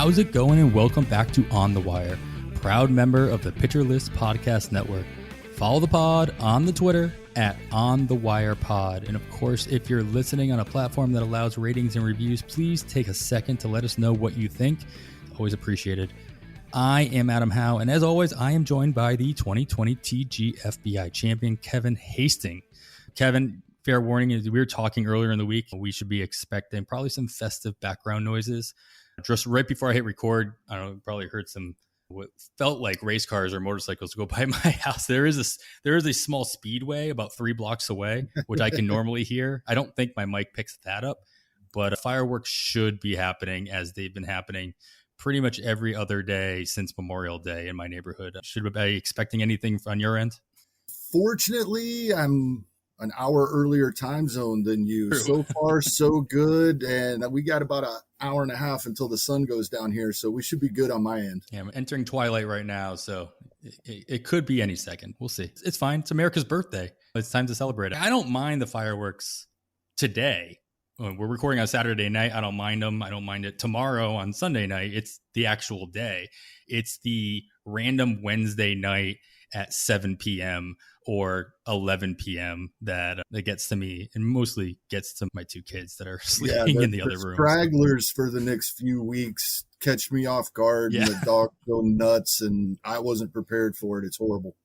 How's it going? And welcome back to On the Wire, proud member of the Pitcher List Podcast Network. Follow the pod on the Twitter at On the Wire Pod. And of course, if you're listening on a platform that allows ratings and reviews, please take a second to let us know what you think. Always appreciated. I am Adam Howe, and as always, I am joined by the 2020 TGFBI champion, Kevin Hastings. Kevin, fair warning, as we were talking earlier in the week, we should be expecting probably some festive background noises. Just right before I hit record, I don't know, probably heard some what felt like race cars or motorcycles go by my house. There is a small speedway about 3 blocks away, which I can normally hear. I don't think my mic picks that up, but fireworks should be happening as they've been happening pretty much every other day since Memorial Day in my neighborhood. Should we be expecting anything on your end? Fortunately, I'm an hour earlier time zone than you. So far, so good. And we got about an hour and a half until the sun goes down here. So we should be good on my end. Yeah, I'm entering twilight right now. So it could be any second. We'll see. It's fine. It's America's birthday. It's time to celebrate it. I don't mind the fireworks today. We're recording on Saturday night. I don't mind them. I don't mind it tomorrow on Sunday night. It's the actual day. It's the random Wednesday night at 7 p.m. or 11 p.m. that gets to me, and mostly gets to my 2 kids that are sleeping in the other room. Stragglers for the next few weeks catch me off guard, and the dog go nuts, and I wasn't prepared for it. It's horrible.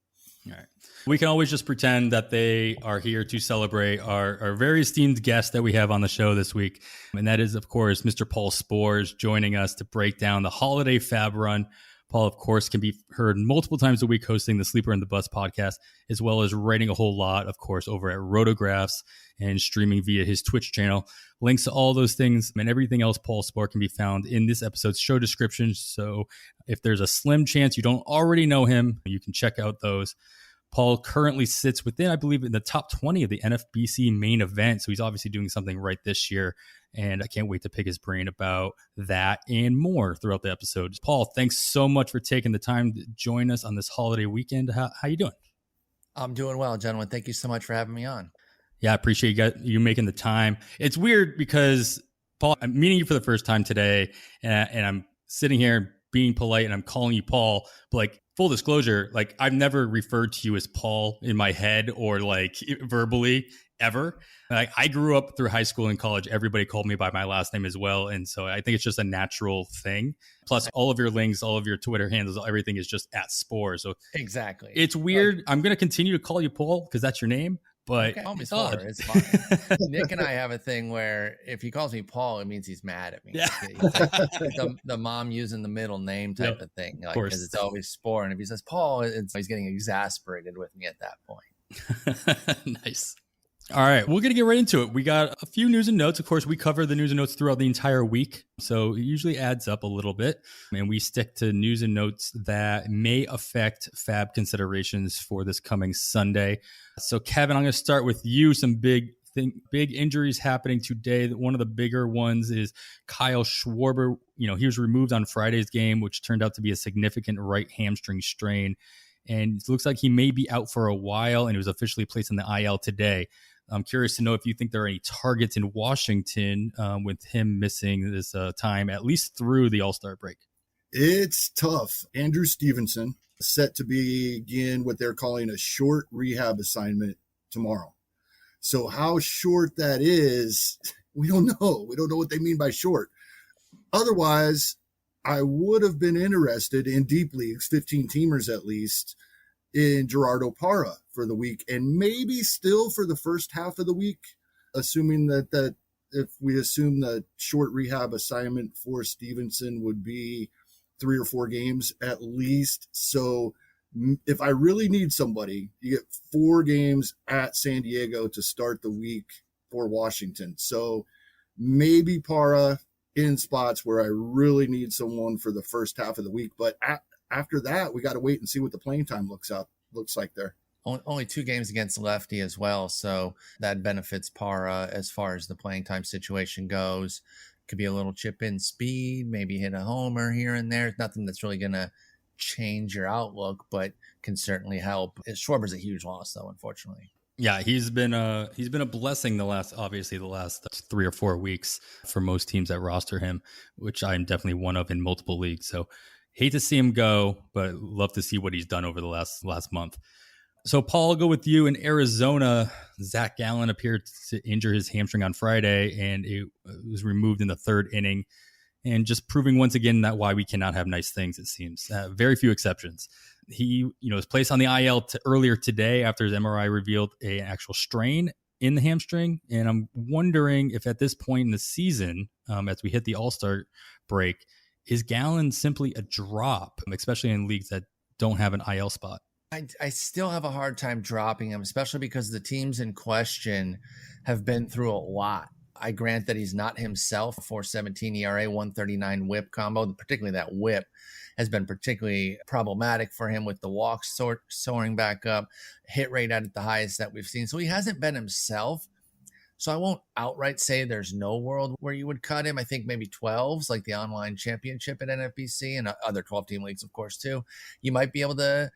All right. We can always just pretend that they are here to celebrate our very esteemed guest that we have on the show this week. And that is, of course, Mr. Paul Sporer joining us to break down the holiday FAAB run. Paul, of course, can be heard multiple times a week hosting the Sleeper and the Bus podcast, as well as writing a whole lot, of course, over at Rotographs and streaming via his Twitch channel. Links to all those things and everything else Paul Sporer can be found in this episode's show description. So if there's a slim chance you don't already know him, you can check out those. Paul currently sits within, I believe, in the top 20 of the NFBC main event. So he's obviously doing something right this year. And I can't wait to pick his brain about that and more throughout the episode. Paul, thanks so much for taking the time to join us on this holiday weekend. How you doing? I'm doing well, gentlemen. Thank you so much for having me on. Yeah, I appreciate you making the time. It's weird because, Paul, I'm meeting you for the first time today, and I'm sitting here being polite, and I'm calling you Paul. But like, full disclosure, like, I've never referred to you as Paul in my head or like verbally ever. Like, I grew up through high school and college. Everybody called me by my last name as well. And so I think it's just a natural thing. Plus all of your links, all of your Twitter handles, everything is just at Sporer. So exactly. It's weird. I'm going to continue to call you Paul because that's your name. But okay, it's odd. It's fine. Nick and I have a thing where if he calls me Paul, it means he's mad at me. Yeah. the mom using the middle name type of thing. Like, because it's always Sporer. And if he says Paul, he's getting exasperated with me at that point. Nice. All right, we're going to get right into it. We got a few news and notes. Of course, we cover the news and notes throughout the entire week, so it usually adds up a little bit. And we stick to news and notes that may affect FAAB considerations for this coming Sunday. So, Kevin, I'm going to start with you. Some big injuries happening today. One of the bigger ones is Kyle Schwarber. He was removed on Friday's game, which turned out to be a significant right hamstring strain. And it looks like he may be out for a while, and he was officially placed on the IL today. I'm curious to know if you think there are any targets in Washington with him missing this time, at least through the All-Star break. It's tough. Andrew Stevenson set to begin what they're calling a short rehab assignment tomorrow. So how short that is, we don't know. We don't know what they mean by short. Otherwise, I would have been interested in deep leagues, 15-teamers at least, in Gerardo Parra for the week, and maybe still for the first half of the week, assuming that if we assume the short rehab assignment for Stevenson would be 3 or 4 games at least. So if I really need somebody, you get 4 games at San Diego to start the week for Washington. So maybe Parra in spots where I really need someone for the first half of the week. But after that, we got to wait and see what the playing time looks like there. Only 2 games against lefty as well, so that benefits Parra as far as the playing time situation goes. Could be a little chip in speed, maybe hit a homer here and there. Nothing that's really going to change your outlook, but can certainly help. Schwarber's a huge loss, though, unfortunately. Yeah, he's been a blessing the last 3 or 4 weeks for most teams that roster him, which I'm definitely one of in multiple leagues. So hate to see him go, but love to see what he's done over the last month. So, Paul, I'll go with you. In Arizona, Zac Gallen appeared to injure his hamstring on Friday, and it was removed in the third inning, and just proving once again that why we cannot have nice things, it seems. Very few exceptions. He, was placed on the IL earlier today after his MRI revealed an actual strain in the hamstring, and I'm wondering if at this point in the season, as we hit the All-Star break, is Gallen simply a drop, especially in leagues that don't have an IL spot? I still have a hard time dropping him, especially because the teams in question have been through a lot. I grant that he's not himself. 4.17 ERA, 139 whip combo, particularly that whip has been particularly problematic for him with the walks soaring back up, hit rate at the highest that we've seen. So he hasn't been himself. So I won't outright say there's no world where you would cut him. I think maybe 12s, like the online championship at NFBC and other 12-team leagues, of course, too. You might be able to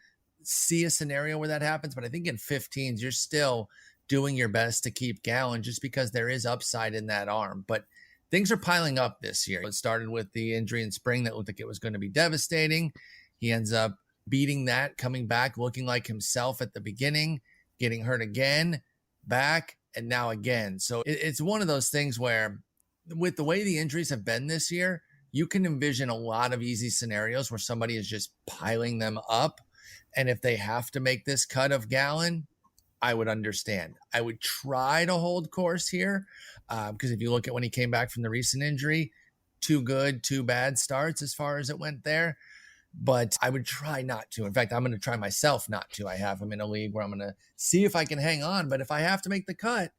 see a scenario where that happens, but I think in 15s, you're still doing your best to keep Gallen just because there is upside in that arm. But things are piling up this year. It started with the injury in spring that looked like it was going to be devastating. He ends up beating that, coming back, looking like himself at the beginning, getting hurt again, back, and now again. So it's one of those things where with the way the injuries have been this year, you can envision a lot of easy scenarios where somebody is just piling them up. And if they have to make this cut of Gallen, I would understand. I would try to hold course here because if you look at when he came back from the recent injury, 2 good, 2 bad starts as far as it went there. But I would try not to. In fact, I'm going to try myself not to. I have him in a league where I'm going to see if I can hang on. But if I have to make the cut,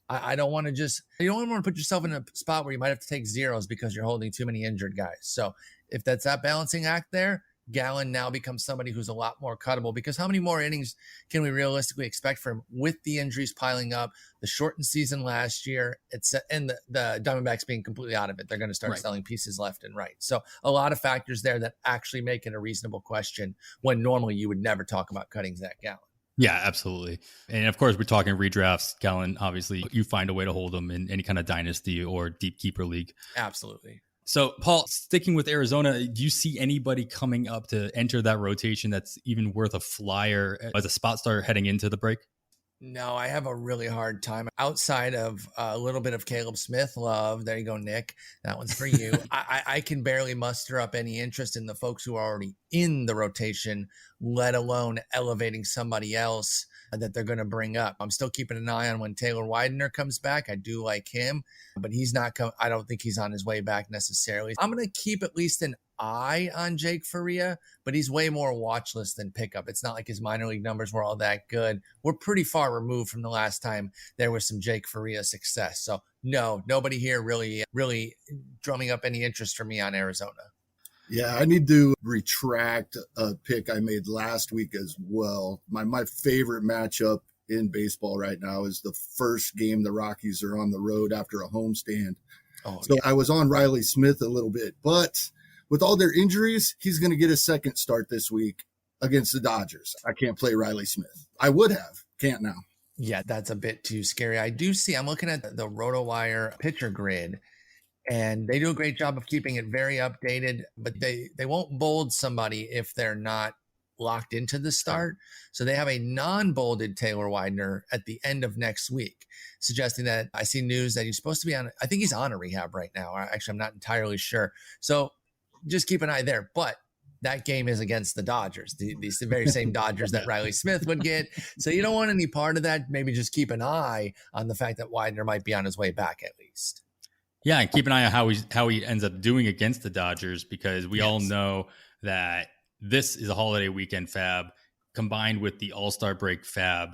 I don't want to you don't want to put yourself in a spot where you might have to take zeros because you're holding too many injured guys. So if that's that balancing act there, Gallen now becomes somebody who's a lot more cuttable because how many more innings can we realistically expect from him with the injuries piling up, the shortened season last year, and the Diamondbacks being completely out of it. They're going to start selling pieces left and right. So a lot of factors there that actually make it a reasonable question when normally you would never talk about cutting Zac Gallen. Yeah, absolutely. And of course, we're talking redrafts. Gallen, obviously, you find a way to hold him in any kind of dynasty or deep keeper league. Absolutely. So, Paul, sticking with Arizona, do you see anybody coming up to enter that rotation that's even worth a flyer as a spot starter heading into the break? No, I have a really hard time outside of a little bit of Caleb Smith love. There you go, Nick. That one's for you. I can barely muster up any interest in the folks who are already in the rotation, let alone elevating somebody else that they're going to bring up. I'm still keeping an eye on when Taylor Widener comes back. I do like him, but he's not I don't think he's on his way back necessarily. I'm going to keep at least an eye on Jake Faria, but he's way more watch list than pickup. It's not like his minor league numbers were all that good. We're pretty far removed from the last time there was some Jake Faria success. So no, nobody here really drumming up any interest for me on Arizona. Yeah, I need to retract a pick I made last week as well. My favorite matchup in baseball right now is the first game the Rockies are on the road after a homestand. I was on Riley Smith a little bit, but with all their injuries, he's going to get a second start this week against the Dodgers. I can't play Riley Smith. I would have, can't now. Yeah, that's a bit too scary. I'm looking at the RotoWire pitcher grid, and they do a great job of keeping it very updated, but they won't bold somebody if they're not locked into the start. So they have a non-bolded Taylor Widener at the end of next week, suggesting that I see news that he's supposed to be I think he's on a rehab right now. Actually, I'm not entirely sure. So just keep an eye there. But that game is against the Dodgers, these very same Dodgers that Riley Smith would get. So you don't want any part of that. Maybe just keep an eye on the fact that Widener might be on his way back at least. Yeah, and keep an eye on how he ends up doing against the Dodgers, because we all know that this is a holiday weekend FAAB combined with the All-Star break FAAB.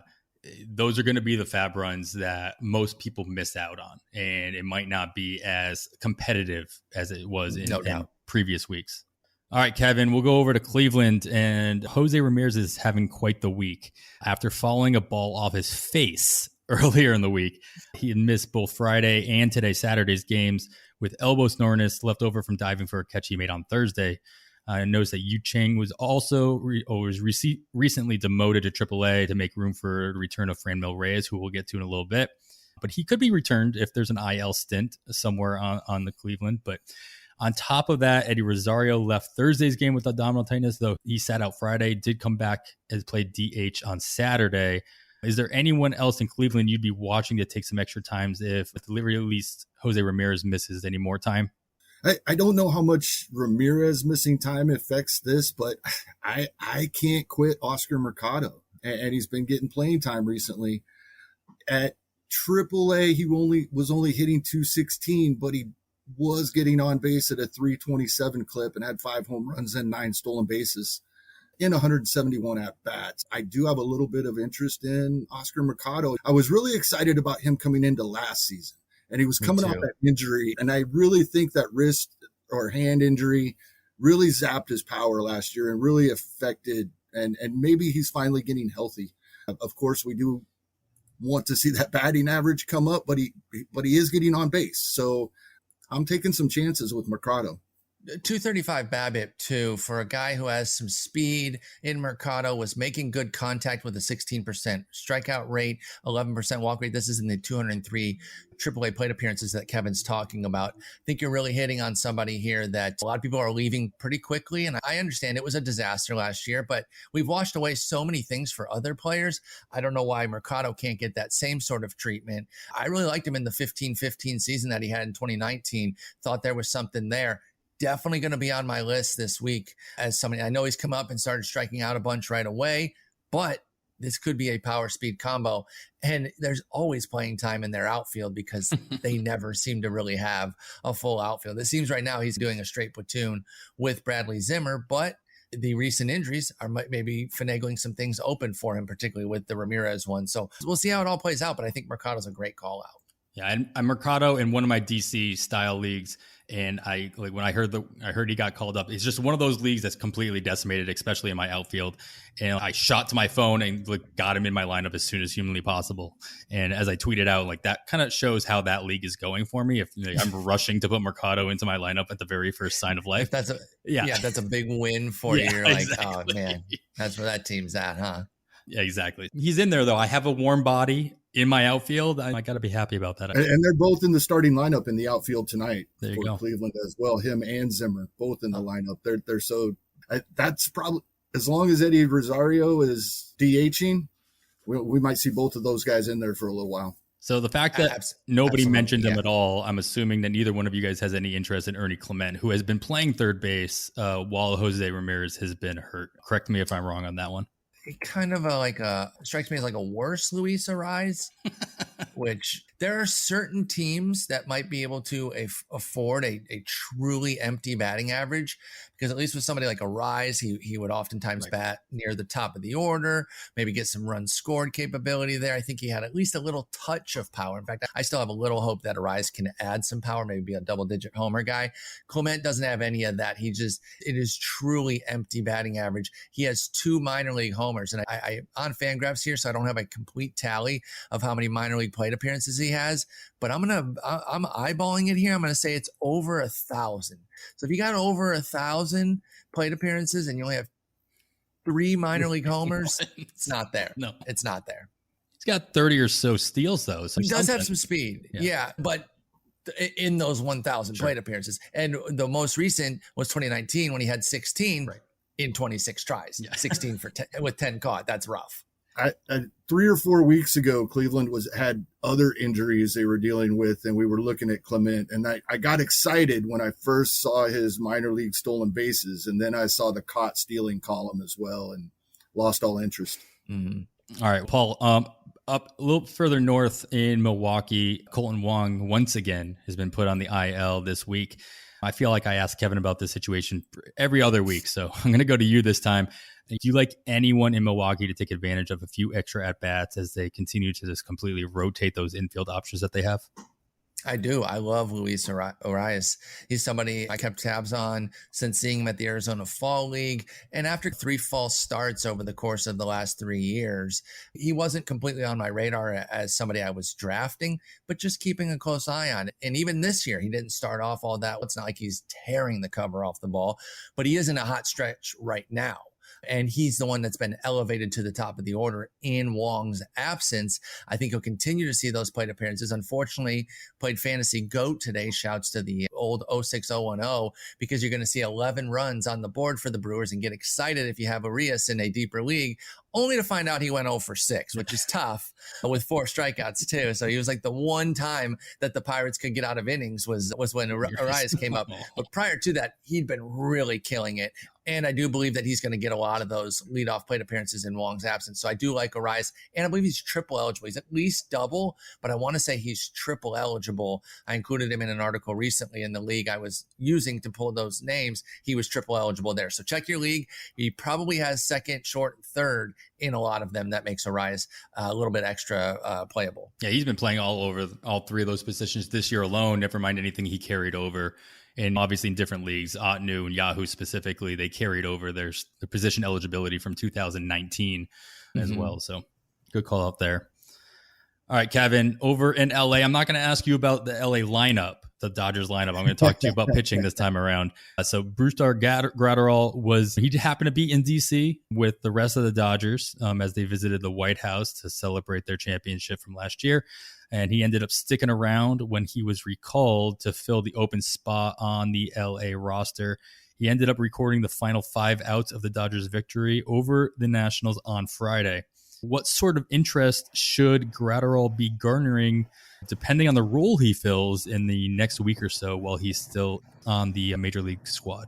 Those are going to be the FAAB runs that most people miss out on, and it might not be as competitive as it was in previous weeks. All right, Kevin, we'll go over to Cleveland, and Jose Ramirez is having quite the week. After falling a ball off his face earlier in the week, he had missed both Friday and today, Saturday's games, with elbow soreness left over from diving for a catch he made on Thursday. I noticed that Yu Chang was also recently demoted to AAA to make room for the return of Franmil Reyes, who we'll get to in a little bit. But he could be returned if there's an IL stint somewhere on the Cleveland. But on top of that, Eddie Rosario left Thursday's game with abdominal tightness, though he sat out Friday, did come back and played DH on Saturday. Is there anyone else in Cleveland you'd be watching to take some extra times if at the very least Jose Ramirez misses any more time? I don't know how much Ramirez missing time affects this, but I can't quit Oscar Mercado. And he's been getting playing time recently. At AAA, he was only hitting 216, but he was getting on base at a 327 clip and had 5 home runs and 9 stolen bases in 171 at-bats. I do have a little bit of interest in Oscar Mercado. I was really excited about him coming into last season. And he was coming off that injury. And I really think that wrist or hand injury really zapped his power last year and really affected. And maybe he's finally getting healthy. Of course, we do want to see that batting average come up, but he is getting on base. So I'm taking some chances with Mercado. 235 BABIP too for a guy who has some speed in Mercado, was making good contact with a 16% strikeout rate, 11% walk rate. This is in the 203 AAA plate appearances that Kevin's talking about. I think you're really hitting on somebody here that a lot of people are leaving pretty quickly. And I understand it was a disaster last year, but we've washed away so many things for other players. I don't know why Mercado can't get that same sort of treatment. I really liked him in the 15-15 season that he had in 2019. Thought there was something there. Definitely going to be on my list this week as somebody. I know he's come up and started striking out a bunch right away, but this could be a power speed combo. And there's always playing time in their outfield because they never seem to really have a full outfield. It seems right now he's doing a straight platoon with Bradley Zimmer, but the recent injuries are maybe finagling some things open for him, particularly with the Ramirez one. So we'll see how it all plays out, but I think Mercado's a great call out. Yeah, I'm Mercado in one of my DC style leagues, and when I heard he got called up. It's just one of those leagues that's completely decimated, especially in my outfield. And I shot to my phone and got him in my lineup as soon as humanly possible. And as I tweeted out, that kind of shows how that league is going for me. If I'm rushing to put Mercado into my lineup at the very first sign of life, that's a big win for you. You're exactly. Oh man, that's where that team's at, huh? Yeah, exactly. He's in there though. I have a warm body in my outfield. I got to be happy about that. And they're both in the starting lineup in the outfield tonight there for Cleveland as well. Him and Zimmer, both in the lineup. They're so that's probably, as long as Eddie Rosario is DHing, we might see both of those guys in there for a little while. So the fact that nobody mentioned him at all, I'm assuming that neither one of you guys has any interest in Ernie Clement, who has been playing third base while Jose Ramirez has been hurt. Correct me if I'm wrong on that one. It kind of strikes me as like a worse Luis Ariz, which there are certain teams that might be able to afford a truly empty batting average, because at least with somebody like Ariz, he would oftentimes bat near the top of the order, maybe get some runs scored capability there. I think he had at least a little touch of power. In fact, I still have a little hope that Ariz can add some power, maybe be a double-digit homer guy. Clement doesn't have any of that. It is truly empty batting average. He has 2 minor league homers. And I on Fangraphs here, so I don't have a complete tally of how many minor league plate appearances he has, but I'm eyeballing it here. I'm gonna say it's over 1,000. So if you got over 1,000 plate appearances and you only have 3 minor league homers, it's not there. No, it's not there. He's got 30 or so steals though. So he does have some speed. Yeah, but in those 1,000 plate appearances, and the most recent was 2019 when he had 16. Right. In 26 tries, 16 for 10, with 10 caught. That's rough. 3 or 4 weeks ago, Cleveland had other injuries they were dealing with, and we were looking at Clement. And I got excited when I first saw his minor league stolen bases, and then I saw the caught stealing column as well, and lost all interest. Mm-hmm. All right, Paul. Up a little further north in Milwaukee, Kolton Wong once again has been put on the IL this week. I feel like I ask Kevin about this situation every other week, so I'm going to go to you this time. Do you like anyone in Milwaukee to take advantage of a few extra at-bats as they continue to just completely rotate those infield options that they have? I do. I love Luis Arias. He's somebody I kept tabs on since seeing him at the Arizona Fall League. And after 3 false starts over the course of the last 3 years, he wasn't completely on my radar as somebody I was drafting, but just keeping a close eye on. And even this year, he didn't start off all that. It's not like he's tearing the cover off the ball, but he is in a hot stretch right now. And he's the one that's been elevated to the top of the order in Wong's absence. I think he'll continue to see those plate appearances. Unfortunately, played Fantasy GOAT today. Shouts to the old 06010, because you're going to see 11 runs on the board for the Brewers and get excited if you have Arias in a deeper league, only to find out he went 0 for 6, which is tough with 4 strikeouts too. So he was like the one time that the Pirates could get out of innings was when Arias came up. But prior to that, he'd been really killing it. And I do believe that he's going to get a lot of those leadoff plate appearances in Wong's absence. So I do like Arias, and I believe he's triple eligible. He's at least double, but I want to say he's triple eligible. I included him in an article recently in the league I was using to pull those names. He was triple eligible there. So check your league. He probably has second, short, and third in a lot of them. That makes Arias a little bit extra playable. Yeah, he's been playing all over all 3 of those positions this year alone. Never mind anything he carried over. And obviously in different leagues, Otnu and Yahoo specifically, they carried over their position eligibility from 2019 as well. So good call out there. All right, Kevin, over in LA, I'm not going to ask you about the LA lineup, the Dodgers lineup. I'm going to talk to you about pitching this time around. So Brusdar Graterol he happened to be in DC with the rest of the Dodgers as they visited the White House to celebrate their championship from last year. And he ended up sticking around when he was recalled to fill the open spot on the LA roster. He ended up recording the final 5 outs of the Dodgers' victory over the Nationals on Friday. What sort of interest should Graterol be garnering, depending on the role he fills in the next week or so while he's still on the Major League squad?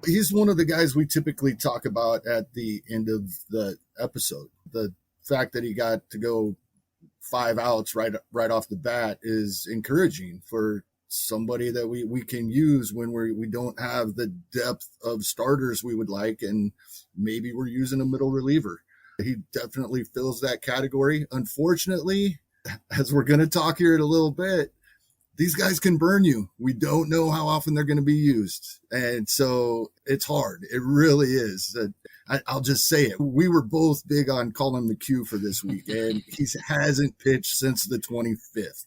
He's one of the guys we typically talk about at the end of the episode. The fact that he got to go 5 outs right off the bat is encouraging for somebody that we can use when we don't have the depth of starters we would like, and maybe we're using a middle reliever. He definitely fills that category. Unfortunately, as we're going to talk here in a little bit, these guys can burn you. We don't know how often they're going to be used. And so it's hard. It really is. I'll just say it. We were both big on calling the cue for this week, and he hasn't pitched since the 25th.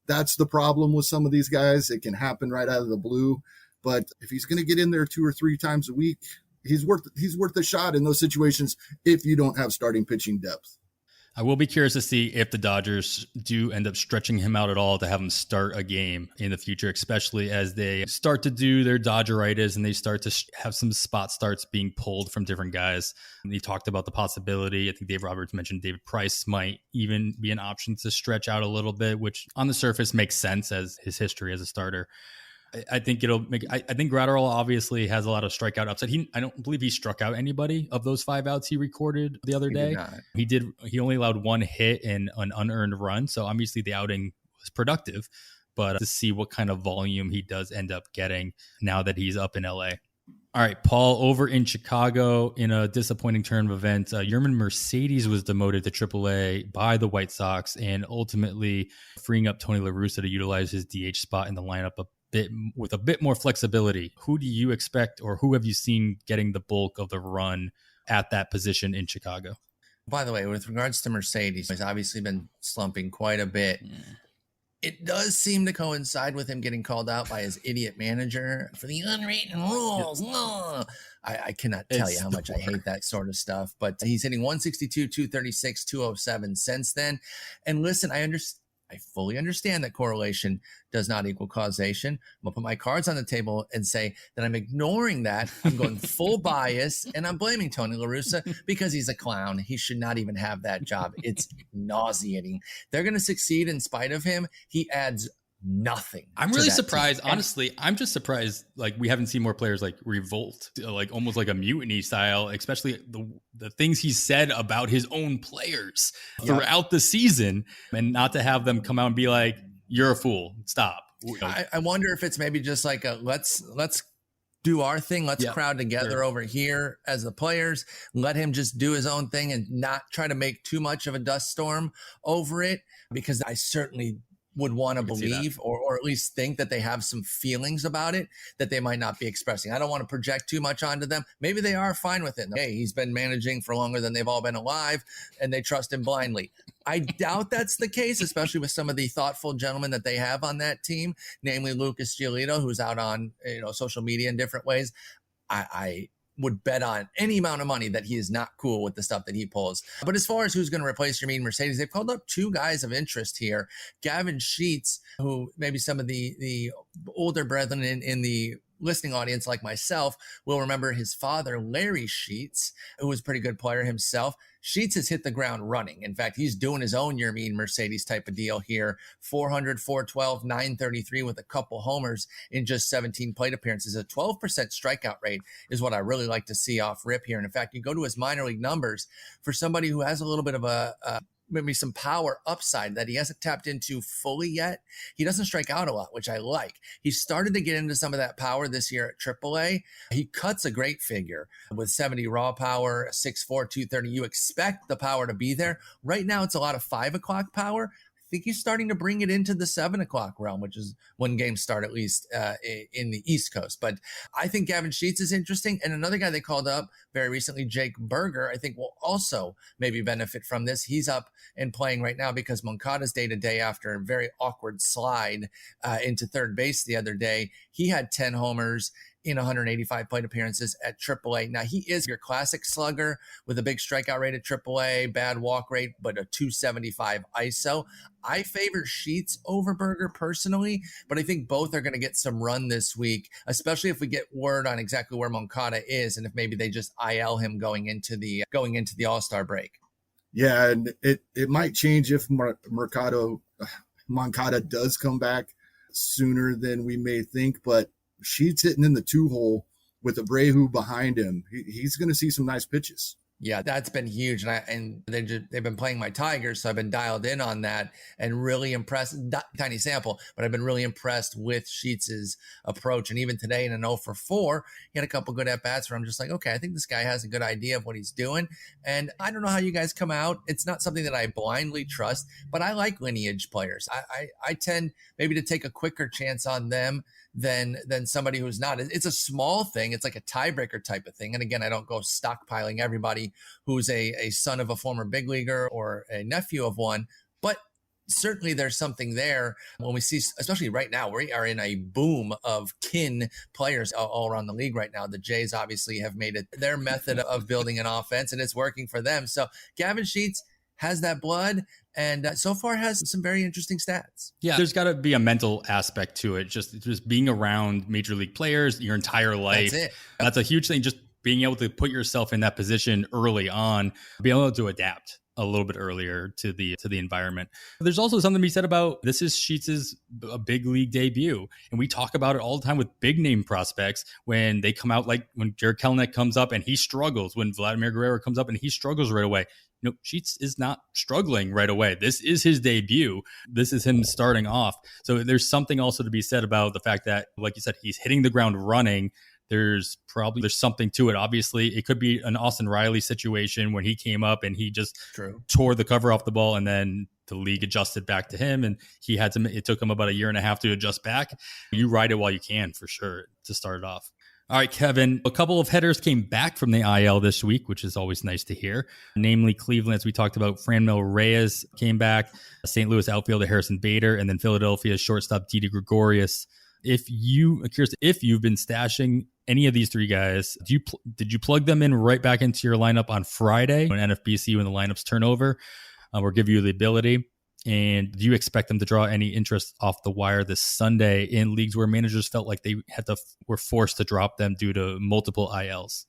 That's the problem with some of these guys. It can happen right out of the blue. But if he's going to get in there 2 or 3 times a week, he's worth a shot in those situations if you don't have starting pitching depth. I will be curious to see if the Dodgers do end up stretching him out at all to have him start a game in the future, especially as they start to do their Dodgeritis and they start to have some spot starts being pulled from different guys. And he talked about the possibility. I think Dave Roberts mentioned David Price might even be an option to stretch out a little bit, which on the surface makes sense as his history as a starter. I think it'll make. I think Graterol obviously has a lot of strikeout upside. I don't believe he struck out anybody of those 5 outs he recorded the other day. He only allowed 1 hit and an unearned run. So obviously the outing was productive, but to see what kind of volume he does end up getting now that he's up in LA. All right, Paul, over in Chicago, in a disappointing turn of events, Yermin Mercedes was demoted to AAA by the White Sox and ultimately freeing up Tony La Russa to utilize his DH spot in the lineup with a bit more flexibility. Who do you expect, or who have you seen getting the bulk of the run at that position in Chicago? By the way, with regards to Mercedes, he's obviously been slumping quite a bit. Yeah. It does seem to coincide with him getting called out by his idiot manager for the unwritten rules. No. I cannot tell you how much I hate that sort of stuff, but he's hitting 162, 236, 207 since then. And listen, I fully understand that correlation does not equal causation. I'm going to put my cards on the table and say that I'm ignoring that. I'm going full bias, and I'm blaming Tony La Russa because he's a clown. He should not even have that job. It's nauseating. They're going to succeed in spite of him. He adds nothing. I'm really surprised. Honestly, I'm just surprised like we haven't seen more players like revolt, like almost like a mutiny style, especially the things he said about his own players throughout the season, and not to have them come out and be like, you're a fool, stop. I wonder if it's maybe just like a let's do our thing. Let's crowd together over here as the players. Let him just do his own thing and not try to make too much of a dust storm over it, because I certainly would want to I can see that. believe or at least think that they have some feelings about it that they might not be expressing. I don't want to project too much onto them. Maybe they are fine with it. Hey, he's been managing for longer than they've all been alive and they trust him blindly. I doubt that's the case, especially with some of the thoughtful gentlemen that they have on that team, namely Lucas Giolito, who's out on social media in different ways. I would bet on any amount of money that he is not cool with the stuff that he pulls. But as far as who's going to replace Jermaine Mercedes, they've called up two guys of interest here. Gavin Sheets, who maybe some of the older brethren in the listening audience like myself will remember his father, Larry Sheets, who was a pretty good player himself. Sheets has hit the ground running. In fact, he's doing his own Yermín Mercedes type of deal here. 400, 412, 933 with a couple homers in just 17 plate appearances. A 12% strikeout rate is what I really like to see off rip here. And in fact, you go to his minor league numbers for somebody who has a little bit of maybe some power upside that he hasn't tapped into fully yet. He doesn't strike out a lot, which I like. He started to get into some of that power this year at AAA. He cuts a great figure with 70 raw power, 6'4", 230. You expect the power to be there. Right now, it's a lot of 5 o'clock power. I think he's starting to bring it into the 7 o'clock realm, which is when games start, at least in the East Coast. But I think Gavin Sheets is interesting. And another guy they called up very recently, Jake Berger, I think will also maybe benefit from this. He's up and playing right now because Moncada's day-to-day after a very awkward slide into third base the other day. He had 10 homers in 185 plate appearances at AAA. Now, he is your classic slugger with a big strikeout rate at AAA, bad walk rate, but a 275 ISO. I favor Sheets over Berger personally, but I think both are going to get some run this week, especially if we get word on exactly where Moncada is and if maybe they just IL him going into the All-Star break. Yeah, and it might change if Moncada does come back sooner than we may think, but Sheets hitting in the 2-hole with Abreu behind him. He's going to see some nice pitches. Yeah, that's been huge. And they've been playing my Tigers, so I've been dialed in on that and really impressed. Tiny sample, but I've been really impressed with Sheets' approach. And even today in an 0 for 4, he had a couple good at-bats where I'm just like, okay, I think this guy has a good idea of what he's doing. And I don't know how you guys come out. It's not something that I blindly trust, but I like lineage players. I tend maybe to take a quicker chance on them than somebody who's not. It's a small thing. It's like a tiebreaker type of thing. And again, I don't go stockpiling everybody who's a son of a former big leaguer or a nephew of one, but certainly there's something there when we see, especially right now, we are in a boom of kin players all around the league right now. The Jays obviously have made it their method of building an offense and it's working for them. So Gavin Sheets has that blood and so far has some very interesting stats. Yeah, there's got to be a mental aspect to it. Just being around major league players your entire life. That's it. That's a huge thing. Just being able to put yourself in that position early on, be able to adapt a little bit earlier to the environment. There's also something to be said about this is Sheets' a big league debut. And we talk about it all the time with big name prospects when they come out, like when Jared Kelenic comes up and he struggles, when Vladimir Guerrero comes up and he struggles right away. Sheets is not struggling right away. This is his debut. This is him starting off. So there's something also to be said about the fact that, like you said, he's hitting the ground running. There's something to it. Obviously, it could be an Austin Riley situation when he came up and he just tore the cover off the ball and then the league adjusted back to him and it took him about a year and a half to adjust back. You ride it while you can for sure to start it off. All right, Kevin, a couple of headers came back from the IL this week, which is always nice to hear. Namely, Cleveland, as we talked about, Franmil Reyes came back, St. Louis outfielder Harrison Bader, and then Philadelphia's shortstop Didi Gregorius. If you've been stashing any of these three guys, did you plug them in right back into your lineup on Friday when NFBC when the lineups turn over or give you the ability? And do you expect them to draw any interest off the wire this Sunday in leagues where managers felt like they were forced to drop them due to multiple ILs?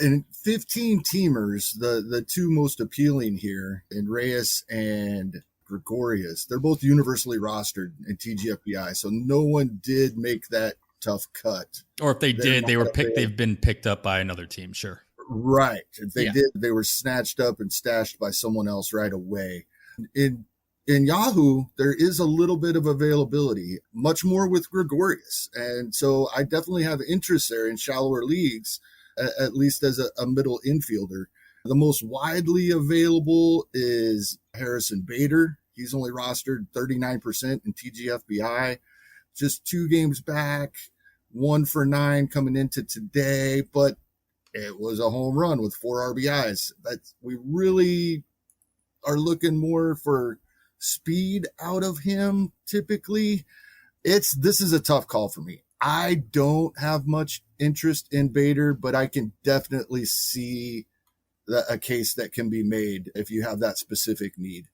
In 15 teamers, the two most appealing here in Reyes and Gregorius, they're both universally rostered in TGFBI, so no one did make that tough cut. Or if they did, they've been picked up by another team, sure. Right. If they did, they were snatched up and stashed by someone else right away. In Yahoo, there is a little bit of availability, much more with Gregorius. And so I definitely have interest there in shallower leagues, at least as a middle infielder. The most widely available is Harrison Bader. He's only rostered 39% in TGFBI, just 2 games back, 1 for 9 coming into today, but it was a home run with 4 RBIs. We really are looking more for speed out of him typically. This is a tough call for me. I don't have much interest in Bader, but I can definitely see a case that can be made if you have that specific need.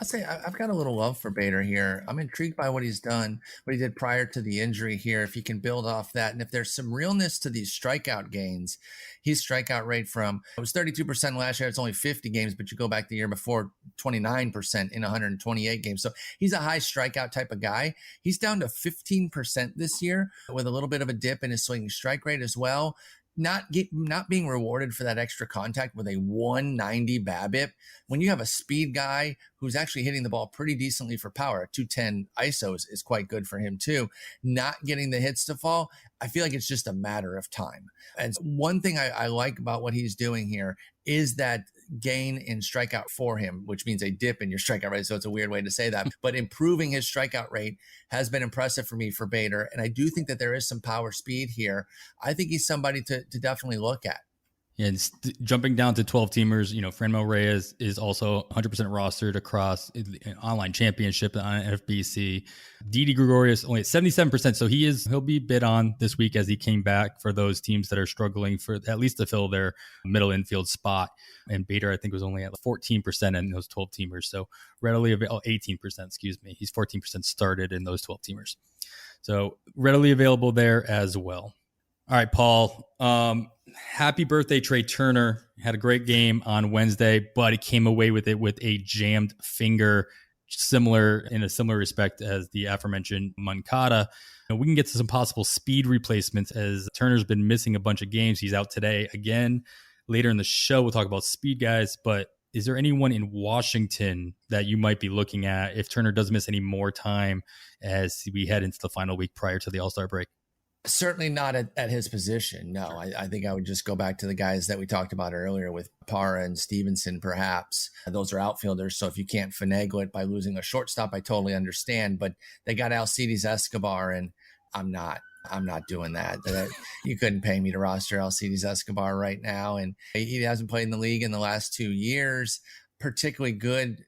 I'll say I've got a little love for Bader here. I'm intrigued by what he's done, what he did prior to the injury here. If he can build off that, and if there's some realness to these strikeout gains, his strikeout rate it was 32% last year. It's only 50 games, but you go back the year before, 29% in 128 games. So he's a high strikeout type of guy. He's down to 15% this year with a little bit of a dip in his swinging strike rate as well. Not being rewarded for that extra contact with a 190 BABIP. When you have a speed guy who's actually hitting the ball pretty decently for power, 210 ISOs is quite good for him too. Not getting the hits to fall, I feel like it's just a matter of time. And one thing I like about what he's doing here is that gain in strikeout for him, which means a dip in your strikeout rate. So it's a weird way to say that, but improving his strikeout rate has been impressive for me for Bader. And I do think that there is some power speed here. I think he's somebody to definitely look at. Yeah, and jumping down to 12 teamers, Franmil Reyes is also 100% rostered across an online championship on FBC. Didi Gregorius only at 77%, so he'll be bid on this week as he came back for those teams that are struggling for at least to fill their middle infield spot. And Bader, I think, was only at 14% in those 12 teamers, so readily available. 18%, excuse me. He's 14% started in those 12 teamers, so readily available there as well. All right, Paul. Happy birthday, Trea Turner. Had a great game on Wednesday, but he came away with it with a jammed finger, in a similar respect as the aforementioned Moncada. We can get to some possible speed replacements as Turner's been missing a bunch of games. He's out today again. Later in the show, we'll talk about speed guys, but is there anyone in Washington that you might be looking at if Turner doesn't miss any more time as we head into the final week prior to the All-Star break? Certainly not at his position. No, I think I would just go back to the guys that we talked about earlier with Parra and Stevenson, perhaps. Those are outfielders. So if you can't finagle it by losing a shortstop, I totally understand. But they got Alcides Escobar, and I'm not doing that. You couldn't pay me to roster Alcides Escobar right now. And he hasn't played in the league in the last 2 years, particularly good,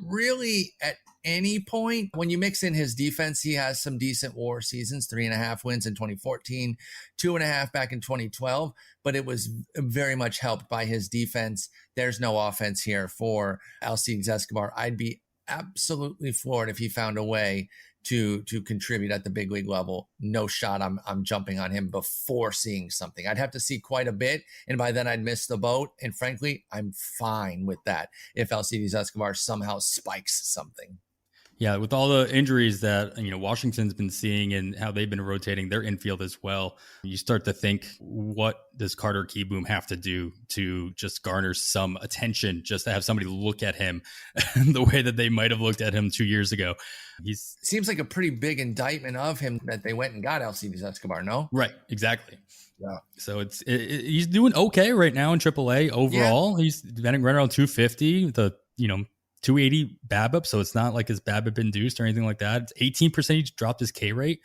really, at any point. When you mix in his defense, he has some decent WAR seasons, 3.5 wins in 2014, 2.5 back in 2012, but it was very much helped by his defense. There's no offense here for Alcides Escobar. I'd be absolutely floored if he found a way to contribute at the big league level. No shot I'm jumping on him before seeing something. I'd have to see quite a bit, and by then I'd miss the boat. And frankly, I'm fine with that if Alcides Escobar somehow spikes something. Yeah, with all the injuries that Washington's been seeing and how they've been rotating their infield as well, you start to think, what does Carter Kieboom have to do to just garner some attention, just to have somebody look at him the way that they might have looked at him 2 years ago? Seems like a pretty big indictment of him that they went and got Alcides Escobar, no? Right, exactly. Yeah. So he's doing okay right now in AAA overall. Yeah. He's been right around 250, 280 BABIP, so it's not like his BABIP induced or anything like that. It's 18% he dropped his K rate.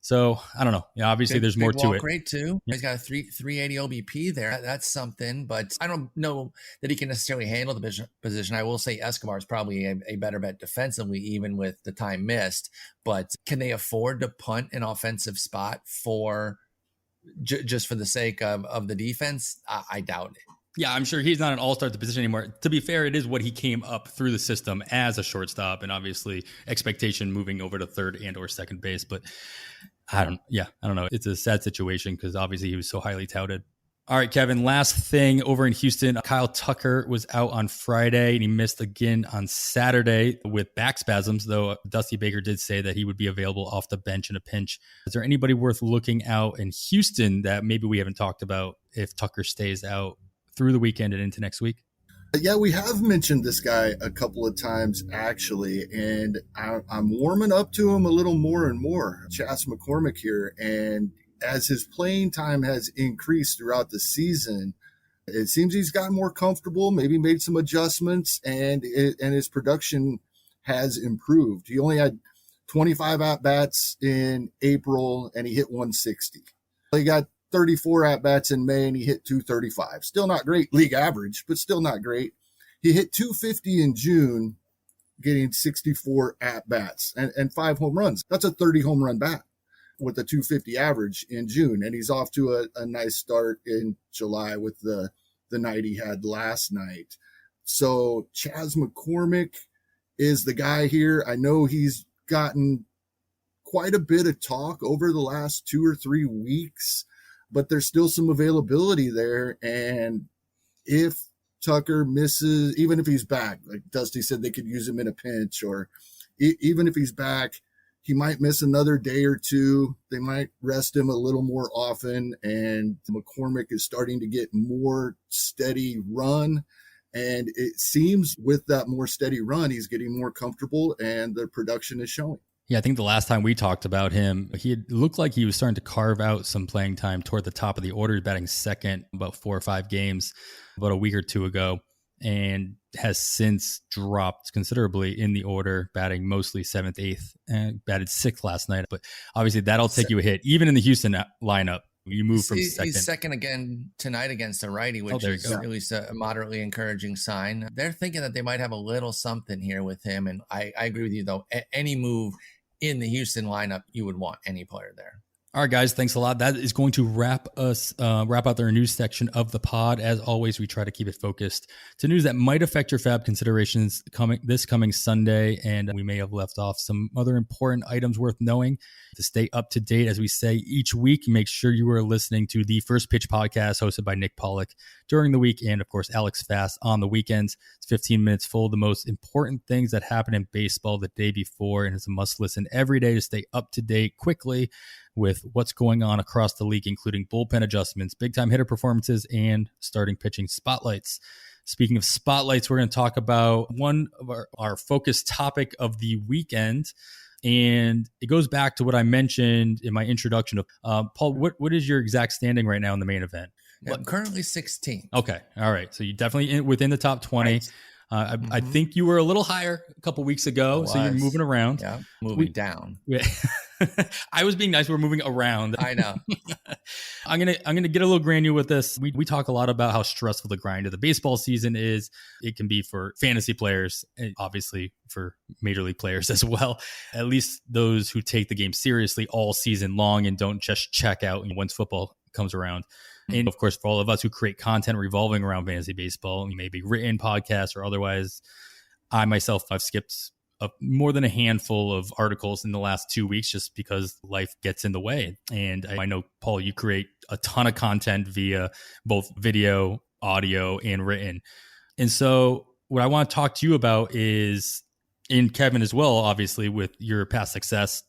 So I don't know. Yeah, obviously there's more to it. Rate too. Yeah. He's got a 380 OBP there. That's something, but I don't know that he can necessarily handle the position. I will say Escobar is probably a better bet defensively, even with the time missed. But can they afford to punt an offensive spot for just for the sake of the defense? I doubt it. Yeah, I'm sure he's not an all-star at the position anymore. To be fair, it is what he came up through the system as a shortstop, and obviously expectation moving over to third and or second base. But I don't know. It's a sad situation because obviously he was so highly touted. All right, Kevin, last thing over in Houston, Kyle Tucker was out on Friday and he missed again on Saturday with back spasms, though Dusty Baker did say that he would be available off the bench in a pinch. Is there anybody worth looking out in Houston that maybe we haven't talked about if Tucker stays out through the weekend and into next week? Yeah, we have mentioned this guy a couple of times, actually, and I'm warming up to him a little more and more. Chas McCormick here, and as his playing time has increased throughout the season, it seems he's gotten more comfortable, maybe made some adjustments, and his production has improved. He only had 25 at-bats in April, and he hit 160. He got 34 at-bats in May, and he hit 235. Still not great league average, but still not great. He hit 250 in June, getting 64 at-bats and 5 home runs. That's a 30 home run bat with a 250 average in June. And he's off to a nice start in July with the night he had last night. So Chas McCormick is the guy here. I know he's gotten quite a bit of talk over the last 2 or 3 weeks, but there's still some availability there. And if Tucker misses, even if he's back, like Dusty said, they could use him in a pinch, or even if he's back, he might miss another day or two. They might rest him a little more often. And McCormick is starting to get more steady run. And it seems with that more steady run, he's getting more comfortable and the production is showing. Yeah, I think the last time we talked about him, he looked like he was starting to carve out some playing time toward the top of the order, batting second about 4 or 5 games about a week or two ago, and has since dropped considerably in the order, batting mostly 7th, 8th, and batted 6th last night. But obviously that'll take you a hit. Even in the Houston lineup, you move from second. He's second again tonight against a righty, which is at least a moderately encouraging sign. They're thinking that they might have a little something here with him. And I agree with you, though. Any move in the Houston lineup, you would want any player there. All right, guys, thanks a lot. That is going to wrap out their news section of the pod. As always, we try to keep it focused to news that might affect your FAAB considerations this coming Sunday, and we may have left off some other important items worth knowing. To stay up to date, as we say each week, make sure you are listening to the First Pitch podcast hosted by Nick Pollock during the week, and of course, Alex Fast on the weekends. It's 15 minutes full of the most important things that happen in baseball the day before, and it's a must listen every day to stay up to date quickly with what's going on across the league, including bullpen adjustments, big-time hitter performances, and starting pitching spotlights. Speaking of spotlights, we're going to talk about one of our focus topic of the weekend, and it goes back to what I mentioned in my introduction. Paul, what is your exact standing right now in the main event? I'm currently 16. Okay, all right. So you're definitely within the top 20. Right. I think you were a little higher a couple weeks ago, so you're moving around. Yeah, moving down. I was being nice. We're moving around. I know. I'm gonna get a little granular with this. We talk a lot about how stressful the grind of the baseball season is. It can be for fantasy players, and obviously for major league players as well. At least those who take the game seriously all season long and don't just check out once football comes around. And of course, for all of us who create content revolving around fantasy baseball, maybe written podcasts or otherwise, I myself, I've skipped more than a handful of articles in the last 2 weeks just because life gets in the way. And I know, Paul, you create a ton of content via both video, audio, and written. And so what I want to talk to you about is, and Kevin as well, obviously, with your past success,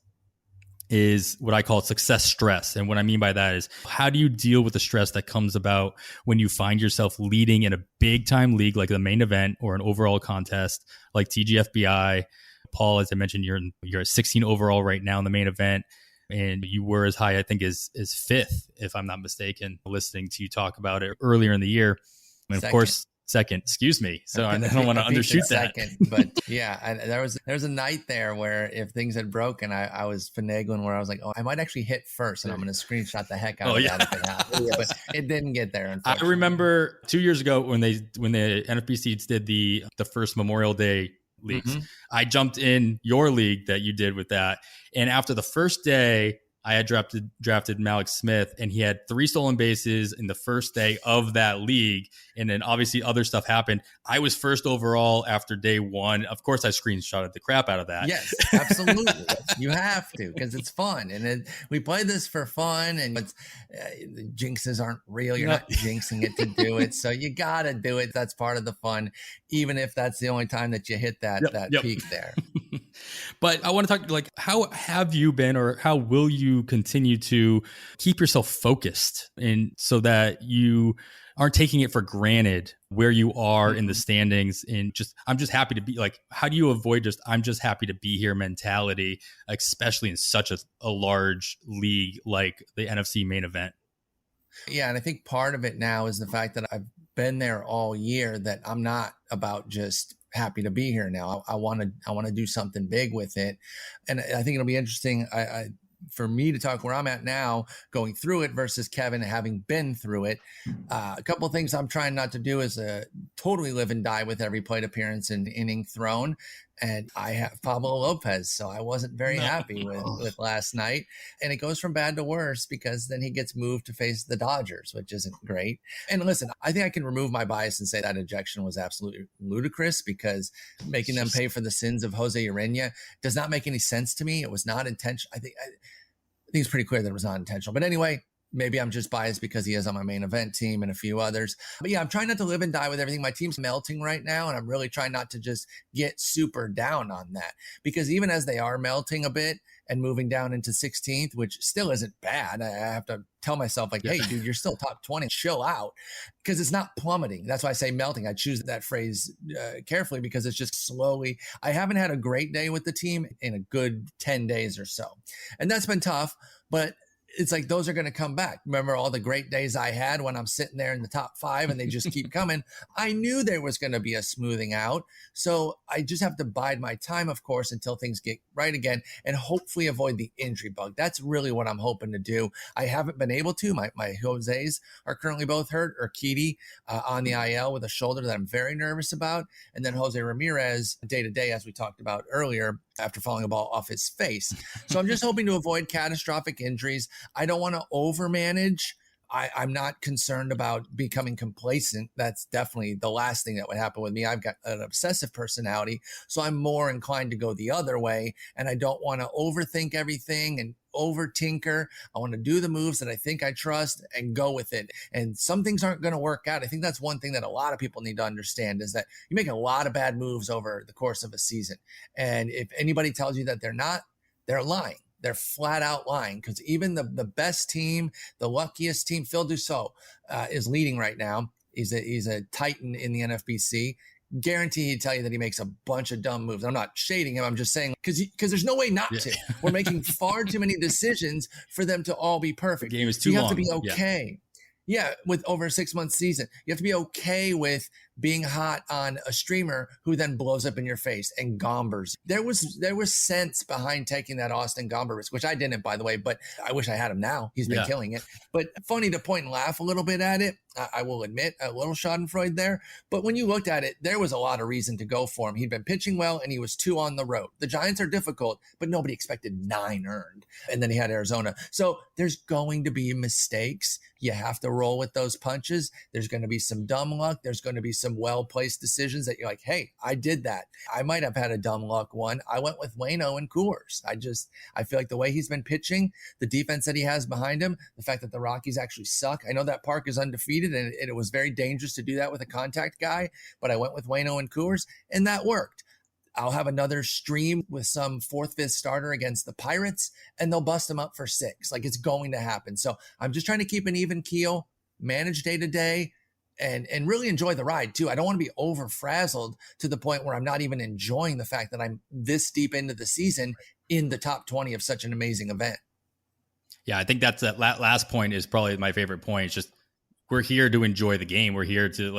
is what I call success stress. And what I mean by that is, how do you deal with the stress that comes about when you find yourself leading in a big time league like the main event or an overall contest like TGFBI? Paul, as I mentioned, you're at 16 overall right now in the main event, and you were as high, I think, as 5th, if I'm not mistaken, listening to you talk about it earlier in the year. And of course, second, excuse me. So I don't want to undershoot that. But yeah, there was a night there where if things had broken, I was finagling where I was like, oh, I might actually hit first, and I'm going to screenshot the heck out of that if it happens. Yes. But it didn't get there. I remember 2 years ago when the NFBC did the first Memorial Day leagues. I jumped in your league that you did with that, and after the first day, I had drafted Malik Smith, and he had 3 stolen bases in the first day of that league. And then obviously other stuff happened. I was first overall after day 1. Of course, I screenshotted the crap out of that. Yes, absolutely. You have to, because it's fun. And we play this for fun, and jinxes aren't real. You're not jinxing it to do it. So you got to do it. That's part of the fun, even if that's the only time that you hit that peak there. But I want to talk, like, how have you been, or how will you continue to keep yourself focused, and so that you aren't taking it for granted where you are in the standings, and I'm just happy to be, like, how do you avoid I'm just happy to be here mentality, especially in such a large league like the NFC main event? Yeah, and I think part of it now is the fact that I've been there all year, that I'm not about just happy to be here now. I want to do something big with it. And I think it'll be interesting. For me to talk where I'm at now, going through it versus Kevin having been through it. A couple of things I'm trying not to do is totally live and die with every plate appearance and inning thrown. And I have Pablo Lopez, so I wasn't very happy with last night. And it goes from bad to worse because then he gets moved to face the Dodgers, which isn't great. And listen, I think I can remove my bias and say that ejection was absolutely ludicrous because making them pay for the sins of Jose Urena does not make any sense to me. It was not intentional. I think it's pretty clear that it was not intentional. But anyway, maybe I'm just biased because he is on my main event team and a few others. But yeah, I'm trying not to live and die with everything. My team's melting right now, and I'm really trying not to just get super down on that. Because even as they are melting a bit and moving down into 16th, which still isn't bad, I have to tell myself, like, hey, dude, you're still top 20. Chill out. Because it's not plummeting. That's why I say melting. I choose that phrase carefully because it's just slowly. I haven't had a great day with the team in a good 10 days or so. And that's been tough, but it's like those are going to come back. Remember all the great days I had when I'm sitting there in the top 5 and they just keep coming. I knew there was going to be a smoothing out. So I just have to bide my time, of course, until things get right again and hopefully avoid the injury bug. That's really what I'm hoping to do. I haven't been able to. My Jose's are currently both hurt, or Urquidy on the IL with a shoulder that I'm very nervous about. And then Jose Ramirez day to day, as we talked about earlier, after falling a ball off his face. So I'm just hoping to avoid catastrophic injuries. I don't want to overmanage. I'm not concerned about becoming complacent. That's definitely the last thing that would happen with me. I've got an obsessive personality, so I'm more inclined to go the other way. And I don't want to overthink everything and over tinker. I want to do the moves that I think I trust and go with it. And some things aren't going to work out. I think that's one thing that a lot of people need to understand is that you make a lot of bad moves over the course of a season. And if anybody tells you that they're not, they're lying. They're flat out lying, because even the best team, the luckiest team, Phil Dussault is leading right now. He's a titan in the NFBC. Guarantee he'd tell you that he makes a bunch of dumb moves. I'm not shading him. I'm just saying because there's no way not to. We're making far too many decisions for them to all be perfect. The game is too long. You have to be okay. Yeah, with over a 6-month season, you have to be okay with being hot on a streamer who then blows up in your face and gombers. There was sense behind taking that Austin Gomber risk, which I didn't, by the way, but I wish I had him now. He's been killing it. But funny to point and laugh a little bit at it. I will admit a little schadenfreude there. But when you looked at it, there was a lot of reason to go for him. He'd been pitching well, and he was 2 on the road. The Giants are difficult, but nobody expected 9 earned. And then he had Arizona. So there's going to be mistakes. You have to roll with those punches. There's going to be some dumb luck. There's going to be some well-placed decisions that you're like, hey, I did that. I might have had a dumb luck one. I went with Waino and Coors. I feel like the way he's been pitching, the defense that he has behind him, the fact that the Rockies actually suck. I know that park is undefeated, and it was very dangerous to do that with a contact guy, but I went with Waino and Coors, and that worked. I'll have another stream with some 4th, 5th starter against the Pirates, and they'll bust them up for 6. Like, it's going to happen. So I'm just trying to keep an even keel, manage day to day, and really enjoy the ride too. I don't want to be over frazzled to the point where I'm not even enjoying the fact that I'm this deep into the season in the top 20 of such an amazing event. Yeah, I think that last point is probably my favorite point. It's just, we're here to enjoy the game. We're here to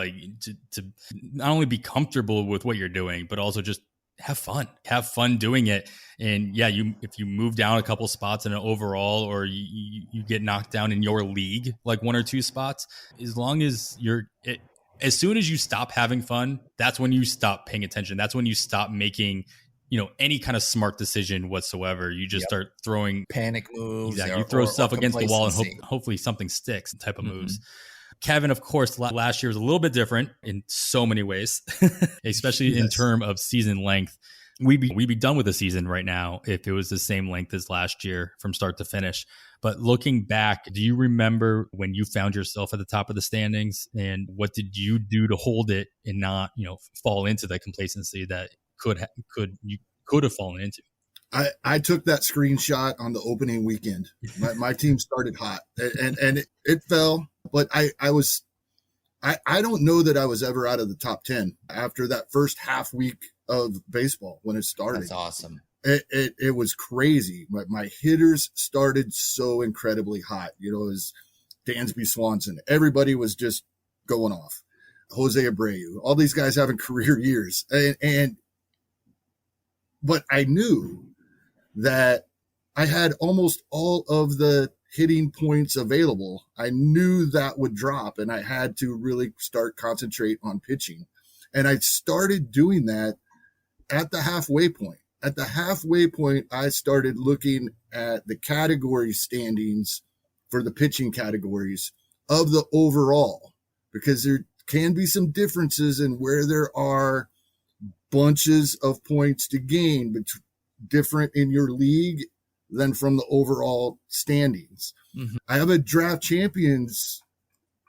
to not only be comfortable with what you're doing, but also just have fun doing it. And yeah, if you move down a couple spots in an overall, or you get knocked down in your league, like 1 or 2 spots, as long as as soon as you stop having fun, that's when you stop paying attention. That's when you stop making, any kind of smart decision whatsoever. You just start throwing panic moves. Exactly. You throw stuff against the wall and hopefully something sticks type of moves. Kevin, of course, last year was a little bit different in so many ways, especially in terms of season length. We'd be done with the season right now if it was the same length as last year from start to finish. But looking back, do you remember when you found yourself at the top of the standings, and what did you do to hold it and not, fall into the complacency that you could have fallen into? I took that screenshot on the opening weekend. My team started hot, and it fell. But I don't know that I was ever out of the top 10 after that first half week of baseball when it started. That's awesome. It was crazy. My hitters started so incredibly hot. It was Dansby Swanson. Everybody was just going off. Jose Abreu, all these guys having career years. But I knew that I had almost all of the hitting points available. I knew that would drop, and I had to really start concentrate on pitching. And I started doing that at the halfway point. At the halfway point, I started looking at the category standings for the pitching categories of the overall, because there can be some differences in where there are bunches of points to gain, but different in your league than from the overall standings. Mm-hmm. I have a draft champions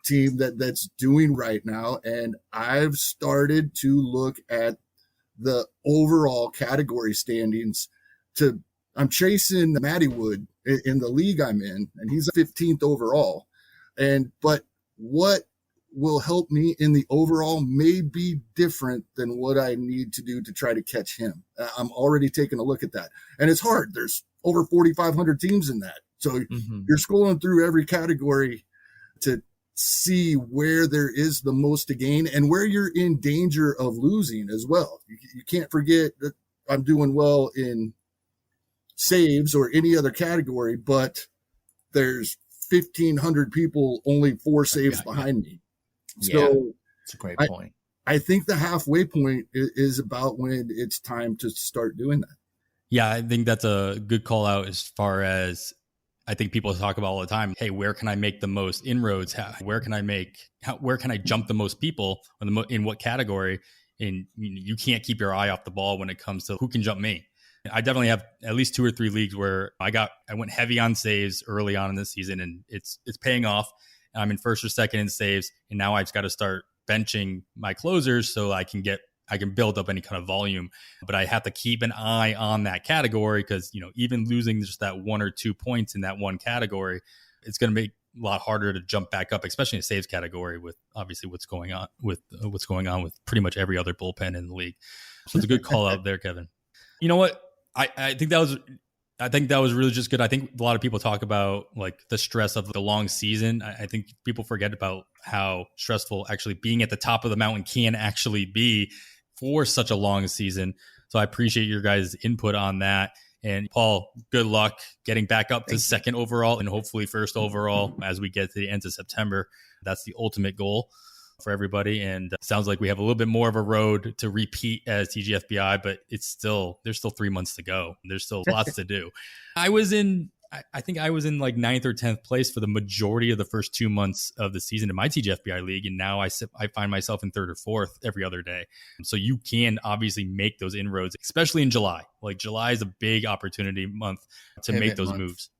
team that's doing right now, and I've started to look at the overall category standings. I'm chasing Matty Wood in the league I'm in, and he's 15th overall. But what will help me in the overall may be different than what I need to do to try to catch him. I'm already taking a look at that, and it's hard. There's over 4,500 teams in that. So you're scrolling through every category to see where there is the most to gain and where you're in danger of losing as well. You can't forget that I'm doing well in saves or any other category, but there's 1,500 people only 4 saves behind me. So it's a great point. I think the halfway point is about when it's time to start doing that. Yeah, I think that's a good call out as far as I think people talk about all the time. Hey, where can I make the most inroads? Where can I jump the most people in what category? And you can't keep your eye off the ball when it comes to who can jump me. I definitely have at least 2 or 3 leagues where I went heavy on saves early on in the season, and it's paying off. I'm in first or second in saves, and now I've just got to start benching my closers so I can build up any kind of volume. But I have to keep an eye on that category because, even losing just that 1 or 2 points in that one category, it's going to make a lot harder to jump back up, especially in the saves category with obviously what's going on with pretty much every other bullpen in the league. So it's a good call out there, Kevin. You know what? I think that was really just good. I think a lot of people talk about like the stress of the long season. I think people forget about how stressful actually being at the top of the mountain can actually be for such a long season. So I appreciate your guys' input on that. And Paul, good luck getting back up to second overall and hopefully first overall as we get to the end of September. That's the ultimate goal for everybody. And sounds like we have a little bit more of a road to repeat as TGFBI, but there's still 3 months to go. There's still lots to do. I think I was in like 9th or 10th place for the majority of the first 2 months of the season in my TGFBI league. And now I find myself in 3rd or 4th every other day. So you can obviously make those inroads, especially in July. Like July is a big opportunity month to make those moves.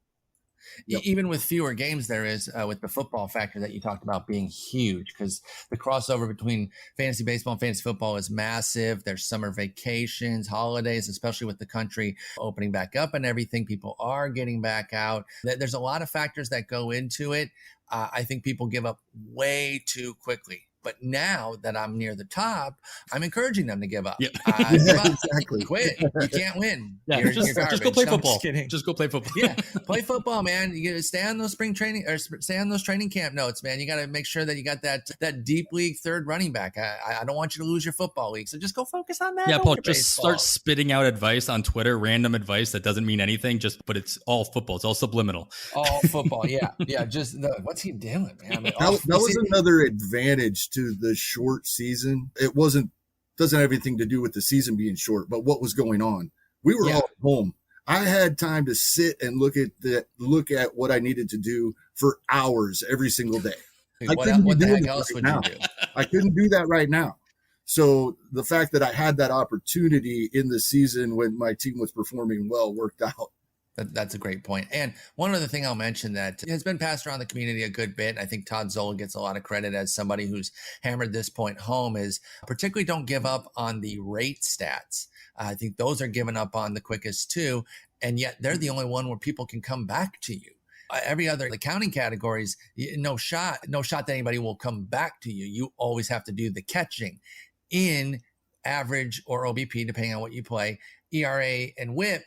Yep. Even with fewer games, there is with the football factor that you talked about being huge, because the crossover between fantasy baseball and fantasy football is massive. There's summer vacations, holidays, especially with the country opening back up and everything. People are getting back out. There's a lot of factors that go into it. I think people give up way too quickly. But now that I'm near the top, I'm encouraging them to give up. Yeah. Give up. Exactly. Quit. You can't win. Yeah, you're just go play football. Just go play football. Yeah, play football, man. You gotta stay on those spring training or stay on those training camp notes, man. You got to make sure that you got that deep league third running back. I don't want you to lose your football league, so just go focus on that. Yeah, Paul, just start spitting out advice on Twitter, random advice that doesn't mean anything. But it's all football. It's all subliminal. All football. Yeah. Just what's he doing, man? I mean, that was another advantage to the short season. It doesn't have anything to do with the season being short, but what was going on. We were all at home. I had time to sit and look at what I needed to do for hours every single day. Dude, what the heck else would you do? I couldn't do that right now. So the fact that I had that opportunity in the season when my team was performing well worked out. That's a great point. And one other thing I'll mention that has been passed around the community a good bit, I think Todd Zola gets a lot of credit as somebody who's hammered this point home, is particularly don't give up on the rate stats. I think those are given up on the quickest too. And yet they're the only one where people can come back to you. Every other counting categories, no shot that anybody will come back to you. You always have to do the catching. In average or OBP, depending on what you play, ERA and WHIP,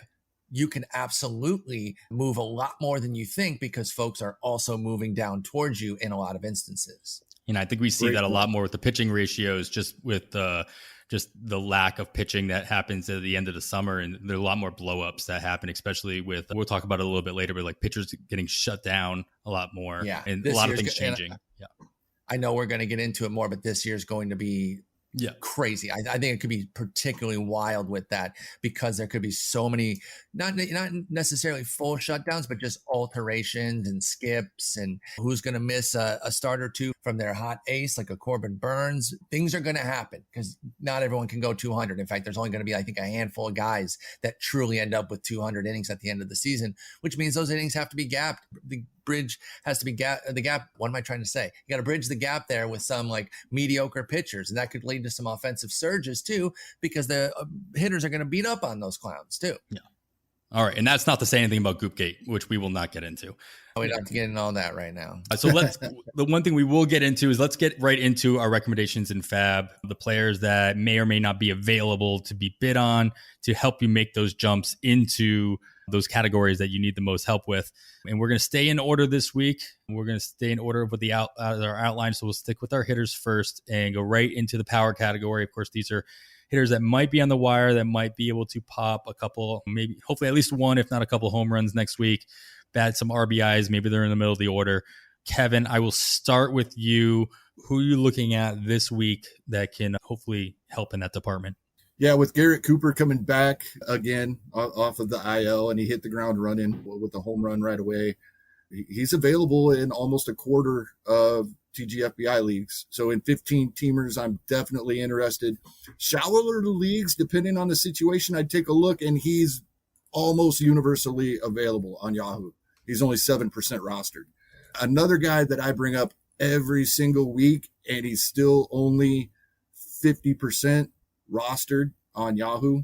you can absolutely move a lot more than you think because folks are also moving down towards you in a lot of instances. I think we see Great that a point. lot more with the pitching ratios, just with the lack of pitching that happens at the end of the summer. And there are a lot more blowups that happen, especially with, we'll talk about it a little bit later, but like pitchers getting shut down a lot more, Yeah, and a this lot of year's things go- and changing. Yeah. I know we're going to get into it more, but this year's going to be Yeah. crazy. I think it could be particularly wild with that, because there could be so many, not necessarily full shutdowns, but just alterations and skips, and who's going to miss a start or two from their hot ace, like a Corbin Burns. Things are going to happen because not everyone can go 200. In fact, there's only going to be, I think, a handful of guys that truly end up with 200 innings at the end of the season, which means those innings have to be gapped. The bridge has to be the gap. What am I trying to say? You got to bridge the gap there with some like mediocre pitchers, and that could lead to some offensive surges too, because the hitters are going to beat up on those clowns too. Yeah. All right. And that's not to say anything about Goopgate, which we will not get into. We don't have to get into all that right now. So the one thing we will get into is let's get right into our recommendations in FAAB, the players that may or may not be available to be bid on to help you make those jumps into those categories that you need the most help with. And we're going to stay in order this week. We're going to stay in order with our outline. So we'll stick with our hitters first and go right into the power category. Of course, these are hitters that might be on the wire, that might be able to pop a couple, maybe hopefully at least one, if not a couple home runs next week, bat some RBIs. Maybe they're in the middle of the order. Kevin, I will start with you. Who are you looking at this week that can hopefully help in that department? Yeah, with Garrett Cooper coming back again off of the IL, and he hit the ground running with a home run right away. He's available in almost a quarter of TGFBI leagues. So in 15 teamers, I'm definitely interested. Shallower leagues, depending on the situation, I'd take a look, and he's almost universally available on Yahoo. He's only 7% rostered. Another guy that I bring up every single week, and he's still only 50% rostered on Yahoo.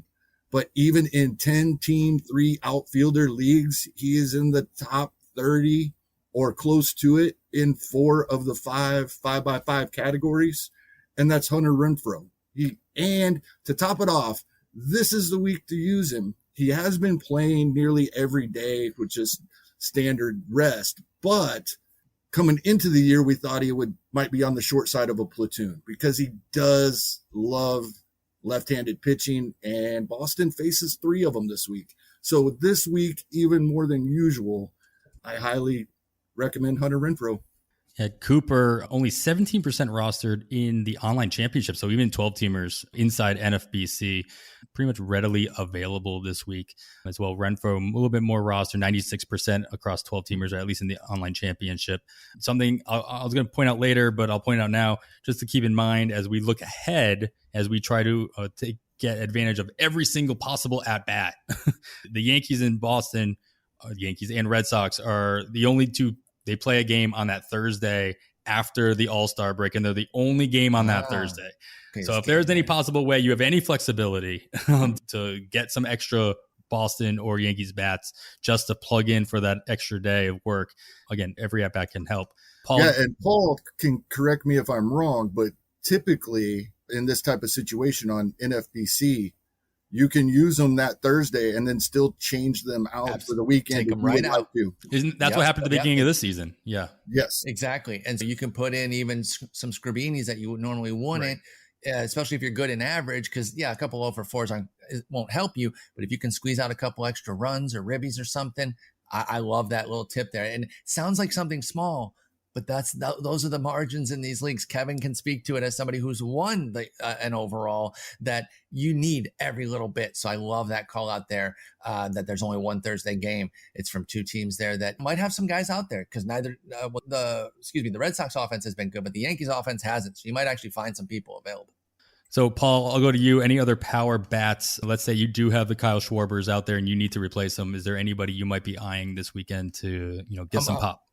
But even in 10-team, 3 outfielder leagues, he is in the top 30 or close to it in 4 of the 5x5 categories. And that's Hunter Renfroe. And to top it off, this is the week to use him. He has been playing nearly every day, which is standard rest. But coming into the year, we thought he might be on the short side of a platoon because he does love left-handed pitching, and Boston faces 3 of them this week. So this week, even more than usual, I highly recommend Hunter Renfroe. At Cooper, only 17% rostered in the online championship. So even 12-teamers inside NFBC, pretty much readily available this week as well. Renfroe, a little bit more roster, 96% across 12-teamers, or at least in the online championship. Something I was going to point out later, but I'll point out now, just to keep in mind as we look ahead, as we try to get advantage of every single possible at-bat. The Yankees in Boston, Yankees and Red Sox are the only two. They play a game on that Thursday after the All-Star break, and they're the only game on that Thursday. So if there's any possible way you have any flexibility to get some extra Boston or Yankees bats just to plug in for that extra day of work, again, every at-bat can help. Paul, yeah, and Paul can correct me if I'm wrong, but typically in this type of situation on NFBC, you can use them that Thursday and then still change them out for the weekend. Take them right out. Isn't that's what happened at the beginning of this season? Yeah. Yes. Exactly. And so you can put in even some Scribinis that you normally wouldn't, especially if you're good in average, because, a couple 0 for 4s won't help you. But if you can squeeze out a couple extra runs or ribbies or something, I love that little tip there. And it sounds like something small, but those are the margins in these leagues. Kevin can speak to it as somebody who's won an overall, that you need every little bit. So I love that call out there, that there's only one Thursday game. It's from 2 teams there that might have some guys out there, because the Red Sox offense has been good, but the Yankees offense hasn't. So you might actually find some people available. So, Paul, I'll go to you. Any other power bats? Let's say you do have the Kyle Schwarbers out there and you need to replace them. Is there anybody you might be eyeing this weekend to get some pop?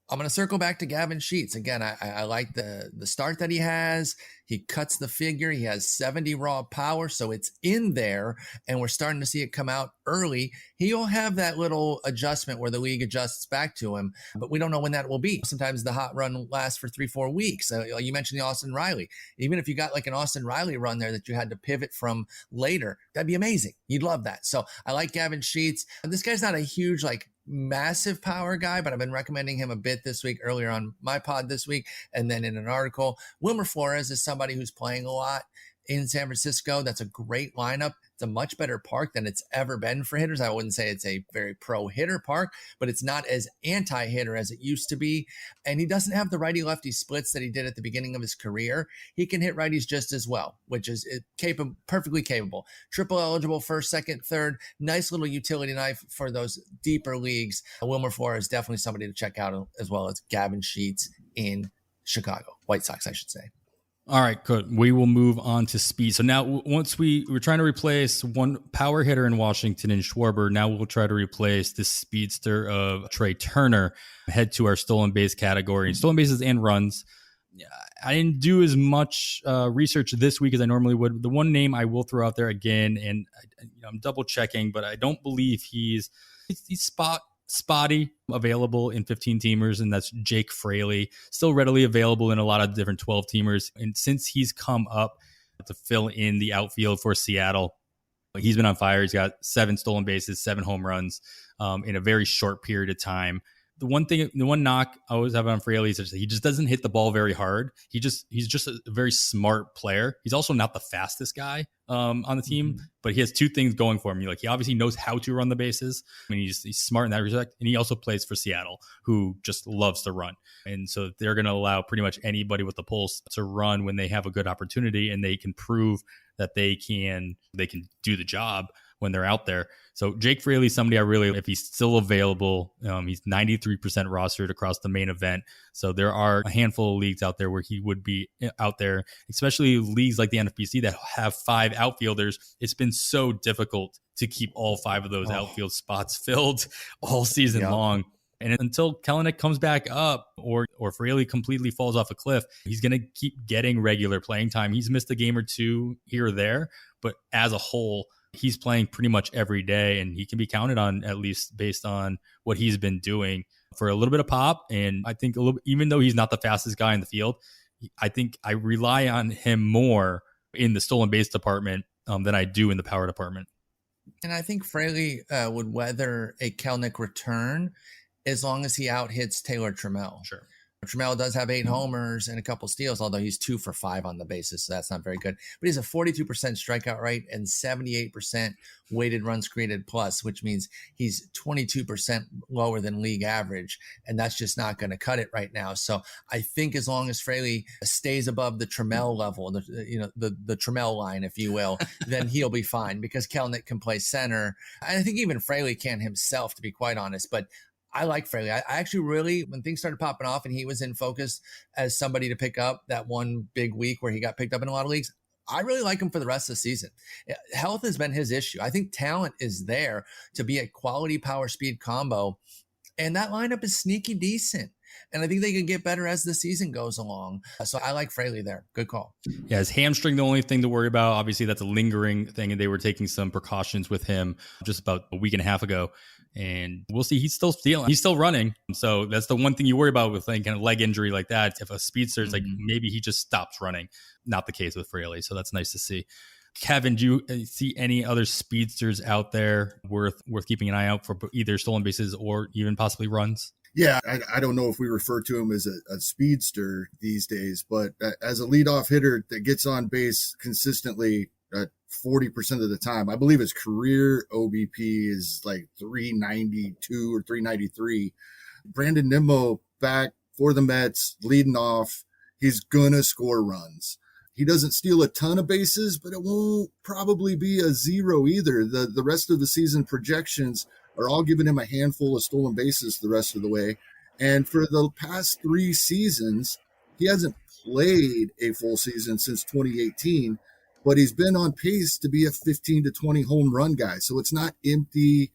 I'm going to circle back to Gavin Sheets. Again, I like the start that he has. He cuts the figure. He has 70 raw power, so it's in there, and we're starting to see it come out early. He'll have that little adjustment where the league adjusts back to him, but we don't know when that will be. Sometimes the hot run lasts for 3-4 weeks. You mentioned the Austin Riley. Even if you got like an Austin Riley run there that you had to pivot from later, that'd be amazing. You'd love that. So I like Gavin Sheets. This guy's not a huge massive power guy, but I've been recommending him a bit this week, earlier on my pod this week, and then in an article. Wilmer Flores is somebody who's playing a lot in San Francisco. That's a great lineup. It's a much better park than it's ever been for hitters. I wouldn't say it's a very pro hitter park, but it's not as anti-hitter as it used to be. And he doesn't have the righty-lefty splits that he did at the beginning of his career. He can hit righties just as well, which is perfectly capable. Triple eligible, first, second, third. Nice little utility knife for those deeper leagues. Wilmer Flores is definitely somebody to check out, as well as Gavin Sheets in Chicago. White Sox, I should say. All right, good. We will move on to speed. So now once we're trying to replace one power hitter in Washington and Schwarber, now we'll try to replace this speedster of Trea Turner. Head to our stolen base category. Stolen bases and runs. I didn't do as much research this week as I normally would. The one name I will throw out there again, and I'm double checking, but I don't believe he's spotty available in 15 teamers, and that's Jake Fraley, still readily available in a lot of different 12 teamers. And since he's come up to fill in the outfield for Seattle, he's been on fire. He's got 7 stolen bases, 7 home runs in a very short period of time. The one knock I always have on Fraley is he just doesn't hit the ball very hard. He's just a very smart player. He's also not the fastest guy on the team, but he has 2 things going for him. He obviously knows how to run the bases. I mean, he's smart in that respect, and he also plays for Seattle, who just loves to run. And so they're going to allow pretty much anybody with the pulse to run when they have a good opportunity, and they can prove that they can do the job when they're out there. So Jake Fraley, somebody if he's still available, he's 93% rostered across the main event. So there are a handful of leagues out there where he would be out there, especially leagues like the NFBC that have 5 outfielders. It's been so difficult to keep all 5 of those outfield spots filled all season long. And until Kelenic comes back up or Fraley completely falls off a cliff, he's going to keep getting regular playing time. He's missed a game or 2 here or there, but as a whole, he's playing pretty much every day, and he can be counted on, at least based on what he's been doing, for a little bit of pop. And I think even though he's not the fastest guy in the field, I think I rely on him more in the stolen base department than I do in the power department. And I think Fraley would weather a Kelenic return as long as he out-hits Taylor Trammell. Sure. Trammell does have 8 homers and a couple steals, although he's 2 for 5 on the bases, so that's not very good. But he's a 42% strikeout rate and 78% weighted runs created plus, which means he's 22% lower than league average, and that's just not going to cut it right now. So I think as long as Fraley stays above the Trammell level, the Trammell line, if you will, then he'll be fine, because Kelenic can play center. I think even Fraley can himself, to be quite honest, but I like Fraley. I actually really, when things started popping off and he was in focus as somebody to pick up that one big week where he got picked up in a lot of leagues, I really like him for the rest of the season. Health has been his issue. I think talent is there to be a quality power speed combo, and that lineup is sneaky decent. And I think they can get better as the season goes along. So I like Fraley there. Good call. Yeah, his hamstring, the only thing to worry about. Obviously, that's a lingering thing, and they were taking some precautions with him just about a week and a half ago. And we'll see. He's still stealing. He's still running. So that's the one thing you worry about with like kind of leg injury like that. If a speedster is like, maybe he just stops running. Not the case with Fraley. So that's nice to see. Kevin, do you see any other speedsters out there worth keeping an eye out for, either stolen bases or even possibly runs? Yeah, I don't know if we refer to him as a speedster these days, but as a leadoff hitter that gets on base consistently at 40% of the time, I believe his career OBP is like 392 or 393. Brandon Nimmo back for the Mets, leading off. He's going to score runs. He doesn't steal a ton of bases, but it won't probably be a 0 either. The rest of the season projections are all giving him a handful of stolen bases the rest of the way. And for the past 3 seasons, he hasn't played a full season since 2018, but he's been on pace to be a 15 to 20 home run guy. So it's not empty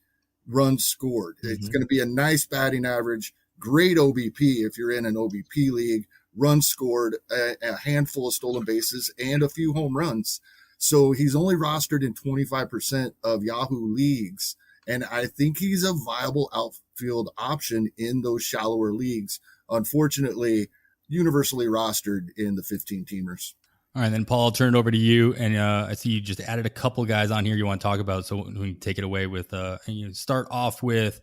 runs scored. It's going to be a nice batting average, great OBP if you're in an OBP league, runs scored, a handful of stolen bases, and a few home runs. So he's only rostered in 25% of Yahoo leagues. And I think he's a viable outfield option in those shallower leagues. Unfortunately, universally rostered in the 15-teamers. All right, then Paul, I'll turn it over to you. And I see you just added a couple guys on here you want to talk about. So we can take it away with, start off with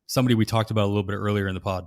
somebody we talked about a little bit earlier in the pod.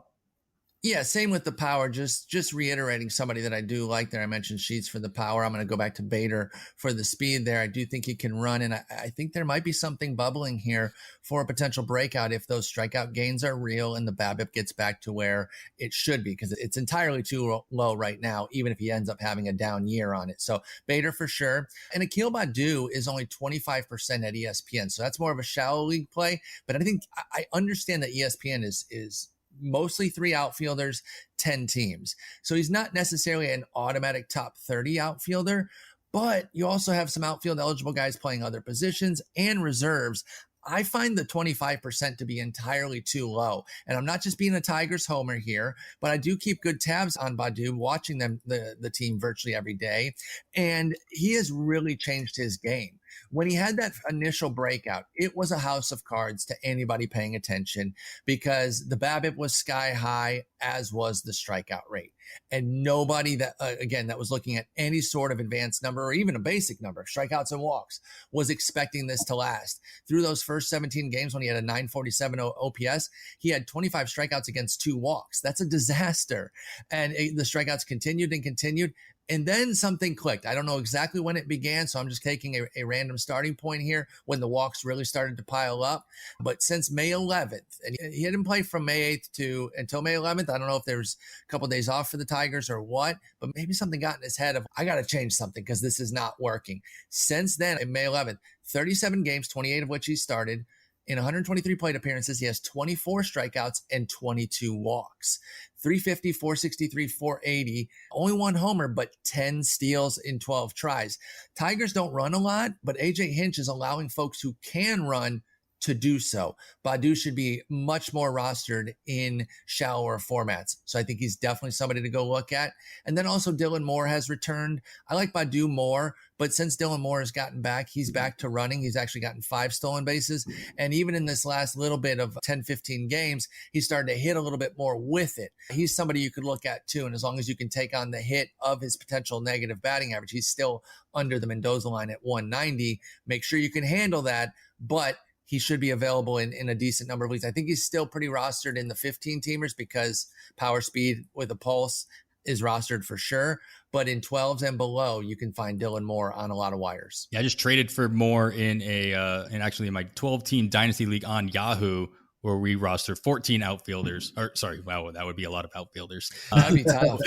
Yeah, same with the power. Just reiterating somebody that I do like there. I mentioned Sheets for the power. I'm going to go back to Bader for the speed there. I do think he can run, and I think there might be something bubbling here for a potential breakout if those strikeout gains are real and the BABIP gets back to where it should be, because it's entirely too low right now, even if he ends up having a down year on it. So Bader for sure. And Akil Baddoo is only 25% at ESPN, so that's more of a shallow league play. But I think I understand that ESPN is mostly 3 outfielders, 10 teams. So he's not necessarily an automatic top 30 outfielder, but you also have some outfield eligible guys playing other positions and reserves. I find the 25% to be entirely too low. And I'm not just being a Tigers homer here, but I do keep good tabs on Baddoo, watching them, the team virtually every day. And he has really changed his game. When he had that initial breakout, it was a house of cards to anybody paying attention, because the BABIP was sky high, as was the strikeout rate. And nobody that, again, that was looking at any sort of advanced number or even a basic number, strikeouts and walks, was expecting this to last. Through those first 17 games when he had a 947 OPS, he had 25 strikeouts against 2 walks. That's a disaster. And the strikeouts continued and continued. And then something clicked. I don't know exactly when it began, so I'm just taking a random starting point here when the walks really started to pile up. But since May 11th, and he didn't play from May 8th until May 11th. I don't know if there was a couple of days off for the Tigers or what, but maybe something got in his head of, I got to change something because this is not working. Since then, in May 11th, 37 games, 28 of which he started. In 123 plate appearances, he has 24 strikeouts and 22 walks. 350, 463, 480, only 1 homer, but 10 steals in 12 tries. Tigers don't run a lot, but AJ Hinch is allowing folks who can run to do so. Baddoo should be much more rostered in shallower formats. So I think he's definitely somebody to go look at. And then also Dylan Moore has returned. I like Baddoo more, but since Dylan Moore has gotten back, he's back to running. He's actually gotten 5 stolen bases. And even in this last little bit of 10, 15 games, he's starting to hit a little bit more with it. He's somebody you could look at too. And as long as you can take on the hit of his potential negative batting average, he's still under the Mendoza line at 190. Make sure you can handle that. But he should be available in a decent number of leagues. I think he's still pretty rostered in the 15-teamers because power speed with a pulse is rostered for sure. But in 12s and below, you can find Dylan Moore on a lot of wires. Yeah, I just traded for Moore in in my 12-team dynasty league on Yahoo, where we roster 14 outfielders. Or sorry, wow, that would be a lot of outfielders. That'd be tough.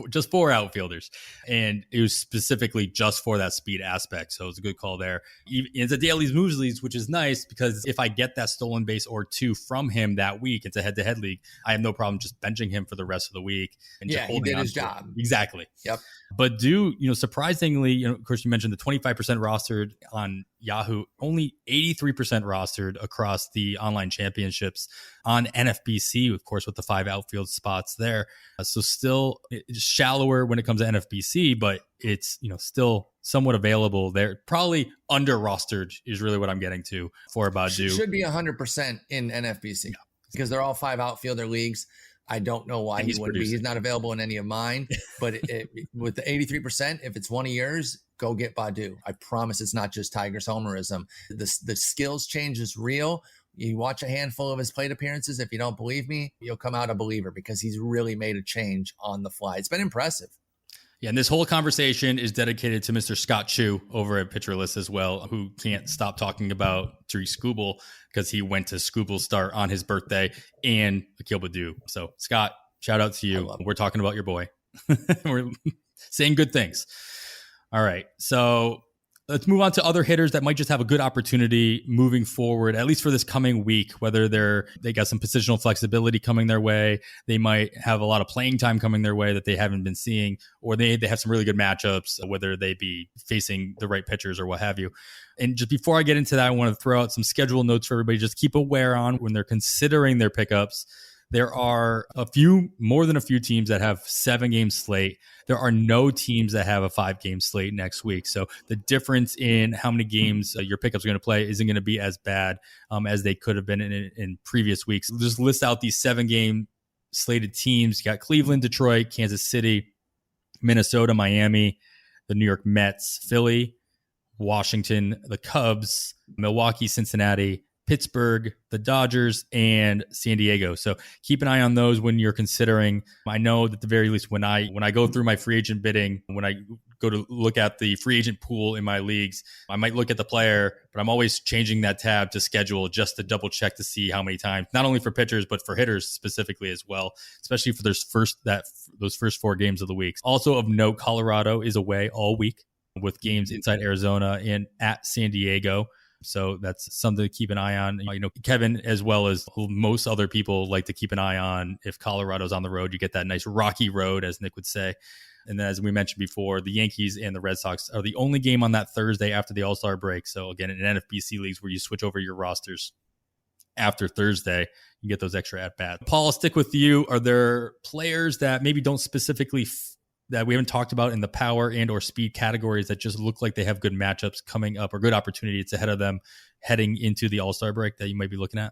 Just four outfielders, and it was specifically just for that speed aspect. So it was a good call there. It's a dailies moves leagues, which is nice because if I get that stolen base or 2 from him that week, it's a head-to-head league. I have no problem just benching him for the rest of the week. And yeah, he did his job. Exactly. Yep. But surprisingly, of course, you mentioned the 25% rostered on Yahoo, only 83% rostered across the online championships on NFBC, of course, with the 5 outfield spots there. So still shallower when it comes to NFBC, but it's, still somewhat available there. Probably under rostered is really what I'm getting to for Baddoo. Should be 100% in NFBC because they're all 5 outfielder leagues. I don't know why he wouldn't be. He's not available in any of mine, but with the 83%, if it's one of yours, go get Baddoo. I promise it's not just Tigers homerism. The skills change is real. You watch a handful of his plate appearances. If you don't believe me, you'll come out a believer because he's really made a change on the fly. It's been impressive. Yeah, and this whole conversation is dedicated to Mr. Scott Chu over at Pitcher List as well, who can't stop talking about Tariq Skubal because he went to Skubal start on his birthday and Akil Baddoo. So, Scott, shout out to you. We're talking about your boy. We're saying good things. All right, so let's move on to other hitters that might just have a good opportunity moving forward, at least for this coming week, whether they got some positional flexibility coming their way, they might have a lot of playing time coming their way that they haven't been seeing, or they have some really good matchups, whether they be facing the right pitchers or what have you. And just before I get into that, I want to throw out some schedule notes for everybody. Just keep aware on when they're considering their pickups. There are more than a few teams that have 7-game slate. There are no teams that have a 5-game slate next week. So the difference in how many games your pickups are going to play isn't going to be as bad as they could have been in previous weeks. Just list out these 7-game slated teams. You got Cleveland, Detroit, Kansas City, Minnesota, Miami, the New York Mets, Philly, Washington, the Cubs, Milwaukee, Cincinnati, Pittsburgh, the Dodgers, and San Diego. So keep an eye on those when you're considering. I know that at the very least, when I go through my free agent bidding, when I go to look at the free agent pool in my leagues, I might look at the player, but I'm always changing that tab to schedule just to double check to see how many times, not only for pitchers, but for hitters specifically as well, especially for those first 4 games of the week. Also of note, Colorado is away all week with games inside Arizona and at San Diego. So that's something to keep an eye on. Kevin, as well as most other people, like to keep an eye on if Colorado's on the road. You get that nice rocky road, as Nick would say. And then, as we mentioned before, the Yankees and the Red Sox are the only game on that Thursday after the All-Star break. So again, in NFBC leagues where you switch over your rosters after Thursday, you get those extra at-bats. Paul, I'll stick with you. Are there players that maybe don't specifically that we haven't talked about in the power and or speed categories that just look like they have good matchups coming up or good opportunities ahead of them heading into the All-Star break that you might be looking at?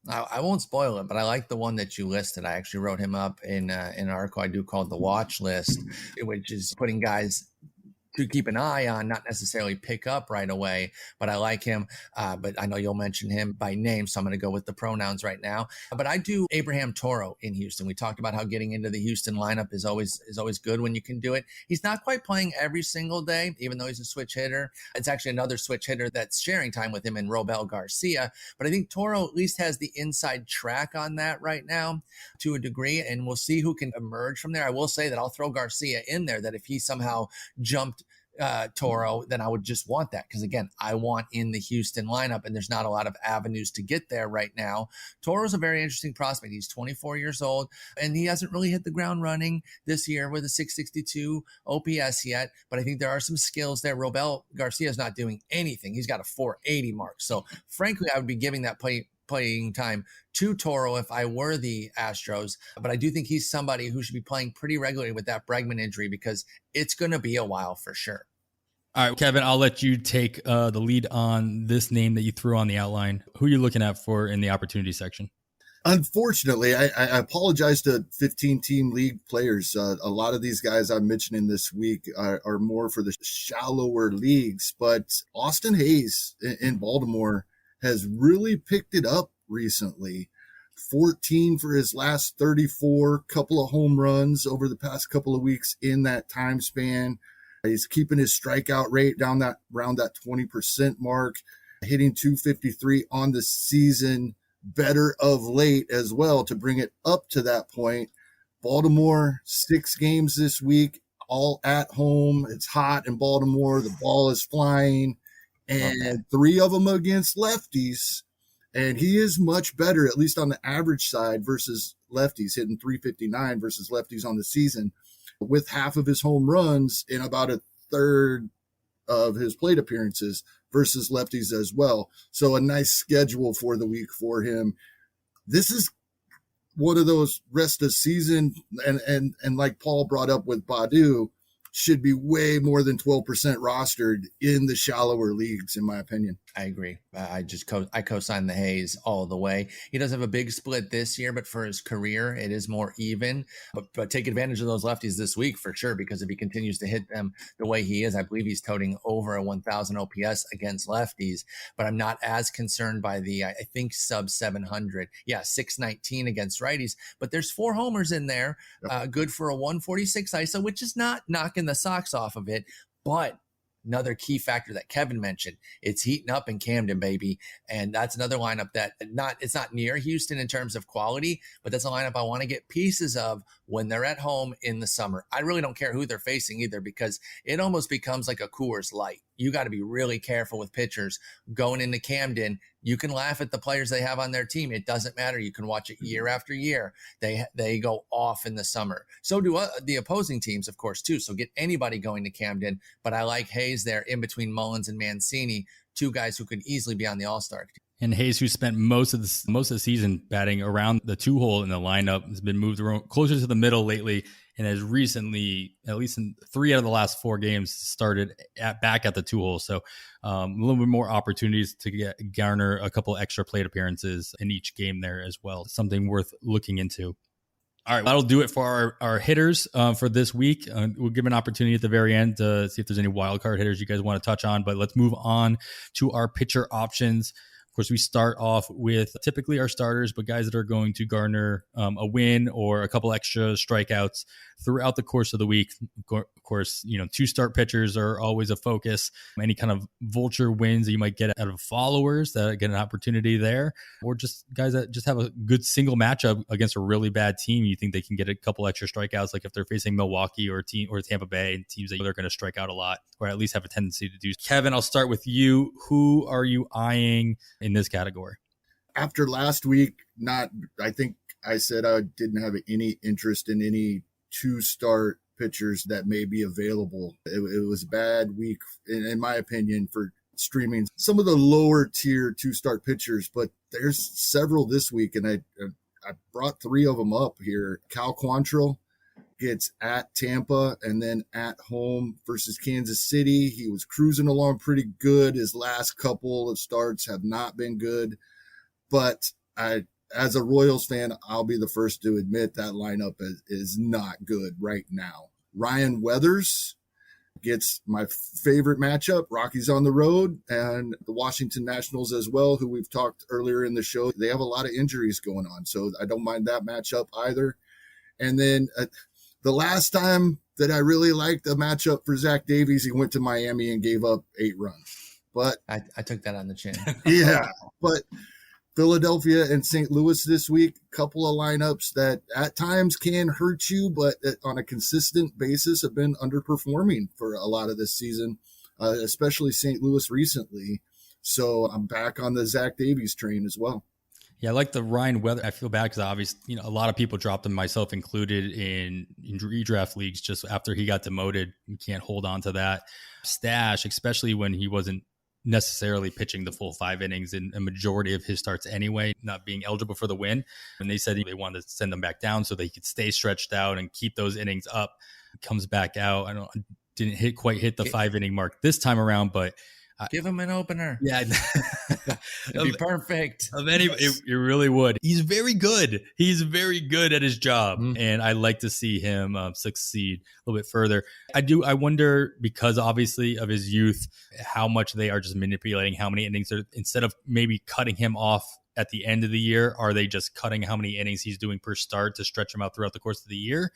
I won't spoil it, but I like the one that you listed. I actually wrote him up in an article I do called The Watch List, which is putting guys to keep an eye on, not necessarily pick up right away, but I like him. But I know you'll mention him by name, so I'm going to go with the pronouns right now. But I do Abraham Toro in Houston. We talked about how getting into the Houston lineup is always good when you can do it. He's not quite playing every single day, even though he's a switch hitter. It's actually another switch hitter that's sharing time with him in Robel Garcia. But I think Toro at least has the inside track on that right now to a degree, and we'll see who can emerge from there. I will say that I'll throw Garcia in there, that if he somehow jumped Toro, then I would just want that, because again, I want in the Houston lineup, and there's not a lot of avenues to get there right now. Toro's a very interesting prospect. He's 24 years old, and he hasn't really hit the ground running this year with a 662 OPS yet, but I think there are some skills there. Robel Garcia is not doing anything. He's got a 480 mark. So frankly, I would be giving that playing time to Toro if I were the Astros, but I do think he's somebody who should be playing pretty regularly with that Bregman injury, because it's going to be a while for sure. All right, Kevin, I'll let you take the lead on this name that you threw on the outline. Who are you looking at for in the opportunity section? Unfortunately, I apologize to 15-team league players. A lot of these guys I'm mentioning this week are more for the shallower leagues, but Austin Hayes in Baltimore has really picked it up recently. 14 for his last 34, couple of home runs over the past couple of weeks in that time span. He's keeping his strikeout rate down that around that 20% mark, hitting 253 on the season, better of late as well to bring it up to that point. Baltimore, 6 games this week, all at home. It's hot in Baltimore. The ball is flying, and 3 of them against lefties. And he is much better, at least on the average side, versus lefties, hitting 359 versus lefties on the season, with half of his home runs in about a third of his plate appearances versus lefties as well. So a nice schedule for the week for him. This is one of those rest of season, and like Paul brought up with Baddoo, should be way more than 12% rostered in the shallower leagues, in my opinion. I agree. I co-sign the Hayes all the way. He does have a big split this year, but for his career, it is more even. But take advantage of those lefties this week for sure, because if he continues to hit them the way he is, I believe he's toting over a 1,000 OPS against lefties. But I'm not as concerned by the, I think, sub 700. Yeah, 619 against righties. But there's 4 homers in there, good for a 146 ISO, which is not knocking the socks off of it, but another key factor that Kevin mentioned, it's heating up in Camden, baby. And that's another lineup that it's not near Houston in terms of quality, but that's a lineup I want to get pieces of when they're at home in the summer. I really don't care who they're facing either, because it almost becomes like a Coors Light. You got to be really careful with pitchers going into Camden. You can laugh at the players they have on their team. It doesn't matter. You can watch it year after year. They go off in the summer. So do the opposing teams, of course, too. So get anybody going to Camden. But I like Hayes there in between Mullins and Mancini, 2 guys who could easily be on the All-Star team. And Hayes, who spent most of the season batting around the 2-hole in the lineup, has been moved around closer to the middle lately, and has recently, at least in 3 out of the last 4 games, started back at the 2-hole. So a little bit more opportunities to garner a couple extra plate appearances in each game there as well. Something worth looking into. All right, that'll do it for our hitters for this week. We'll give an opportunity at the very end to see if there's any wild card hitters you guys want to touch on. But let's move on to our pitcher options. course, we start off with typically our starters, but guys that are going to garner a win or a couple extra strikeouts throughout the course of the week. Of course, two start pitchers are always a focus. Any kind of vulture wins that you might get out of followers that get an opportunity there, or just guys that just have a good single matchup against a really bad team. You think they can get a couple extra strikeouts, like if they're facing Milwaukee or Tampa Bay, and teams that they're going to strike out a lot, or at least have a tendency to do. Kevin, I'll start with you. Who are you eyeing in this category? After last week, I think I said I didn't have any interest in any two-start pitchers that may be available. It was a bad week, in my opinion, for streaming some of the lower tier two-start pitchers, but there's several this week, and I brought three of them up here. Cal Quantrill gets at Tampa and then at home versus Kansas City. He was cruising along pretty good. His last couple of starts have not been good, but as a Royals fan, I'll be the first to admit that lineup is not good right now. Ryan Weathers gets my favorite matchup. Rockies on the road, and the Washington Nationals as well, who we've talked earlier in the show. They have a lot of injuries going on, so I don't mind that matchup either. And then the last time that I really liked a matchup for Zach Davies, he went to Miami and gave up 8 runs. But I took that on the chin. Yeah, but Philadelphia and St. Louis this week, couple of lineups that at times can hurt you, but on a consistent basis have been underperforming for a lot of this season, especially St. Louis recently. So I'm back on the Zach Davies train as well. Yeah, I like the Ryan Weather. I feel bad because obviously, a lot of people dropped him, myself included, in redraft leagues just after he got demoted. You can't hold on to that stash, especially when he wasn't necessarily pitching the full 5 innings in a majority of his starts anyway, not being eligible for the win. And they said they wanted to send him back down so they could stay stretched out and keep those innings up. He comes back out. Didn't quite hit the 5-inning mark this time around, but give him an opener. Yeah. It'd be perfect. It really would. He's very good. He's very good at his job. And I like to see him succeed a little bit further. I wonder, because obviously of his youth, how much they are just manipulating how many innings are, instead of maybe cutting him off at the end of the year, are they just cutting how many innings he's doing per start to stretch him out throughout the course of the year?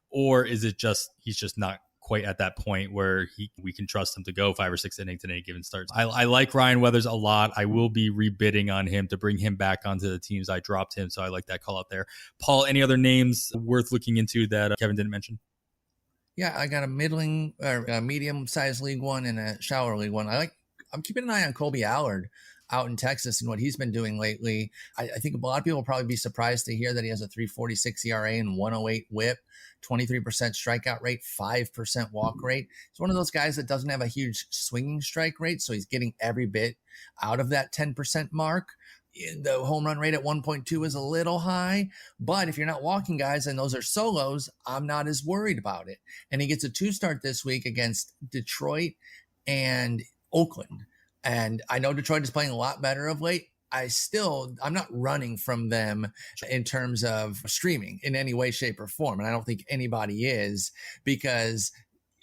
Or is it just, he's just not quite at that point where we can trust him to go 5 or 6 innings in any given start? I like Ryan Weathers a lot. I will be rebidding on him to bring him back onto the teams I dropped him, so I like that call out there. Paul, any other names worth looking into that Kevin didn't mention? Yeah, I got a middling or a medium-sized league one and a shallower league one. I'm keeping an eye on Colby Allard out in Texas and what he's been doing lately. I think a lot of people will probably be surprised to hear that he has a 3.46 ERA and 108 WHIP, 23% strikeout rate, 5% walk rate. He's one of those guys that doesn't have a huge swinging strike rate, so he's getting every bit out of that 10% mark. The home run rate at 1.2 is a little high, but if you're not walking guys and those are solos, I'm not as worried about it. And he gets a 2-start this week against Detroit and Oakland. And I know Detroit is playing a lot better of late. I'm not running from them in terms of streaming in any way, shape, or form. And I don't think anybody is, because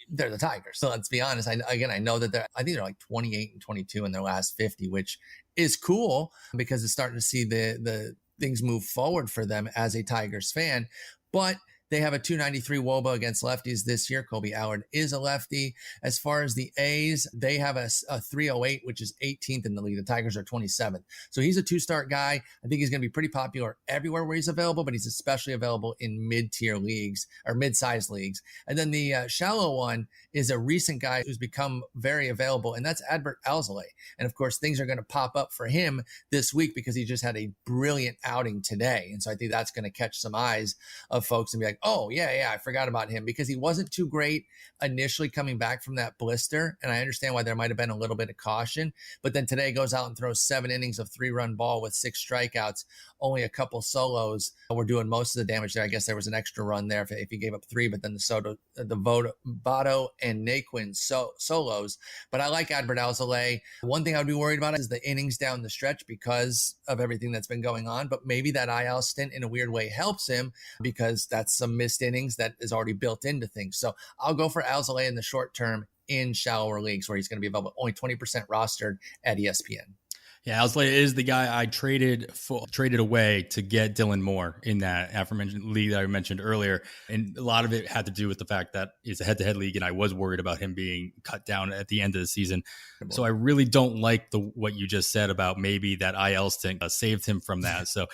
they're the Tigers. So let's be honest. I know that I think they're like 28 and 22 in their last 50, which is cool because it's starting to see the things move forward for them as a Tigers fan. But they have a 293 WOBA against lefties this year. Colby Allard is a lefty. As far as the A's, they have a 308, which is 18th in the league. The Tigers are 27th. So he's a 2-start guy. I think he's going to be pretty popular everywhere where he's available, but he's especially available in mid-tier leagues or mid-sized leagues. And then the shallow one is a recent guy who's become very available, and that's Adbert Alzolay. And of course, things are going to pop up for him this week because he just had a brilliant outing today. And so I think that's going to catch some eyes of folks and be like, oh, yeah, I forgot about him, because he wasn't too great initially coming back from that blister. And I understand why there might have been a little bit of caution. But then today goes out and throws 7 innings of 3-run ball with 6 strikeouts, only a couple solos were doing most of the damage there. I guess there was an extra run there if he gave up 3, but then the Votto and Naquin solos. But I like Adbert Alzolay. One thing I would be worried about is the innings down the stretch because of everything that's been going on. But maybe that IL stint in a weird way helps him, because that's some missed innings that is already built into things. So I'll go for Alzolay in the short term in shallower leagues where he's going to be available, only 20% rostered at ESPN. Yeah, Alzolay is the guy I traded away to get Dylan Moore in that aforementioned league that I mentioned earlier. And a lot of it had to do with the fact that it's a head-to-head league, and I was worried about him being cut down at the end of the season. So I really don't like what you just said about maybe that IL stint saved him from that. So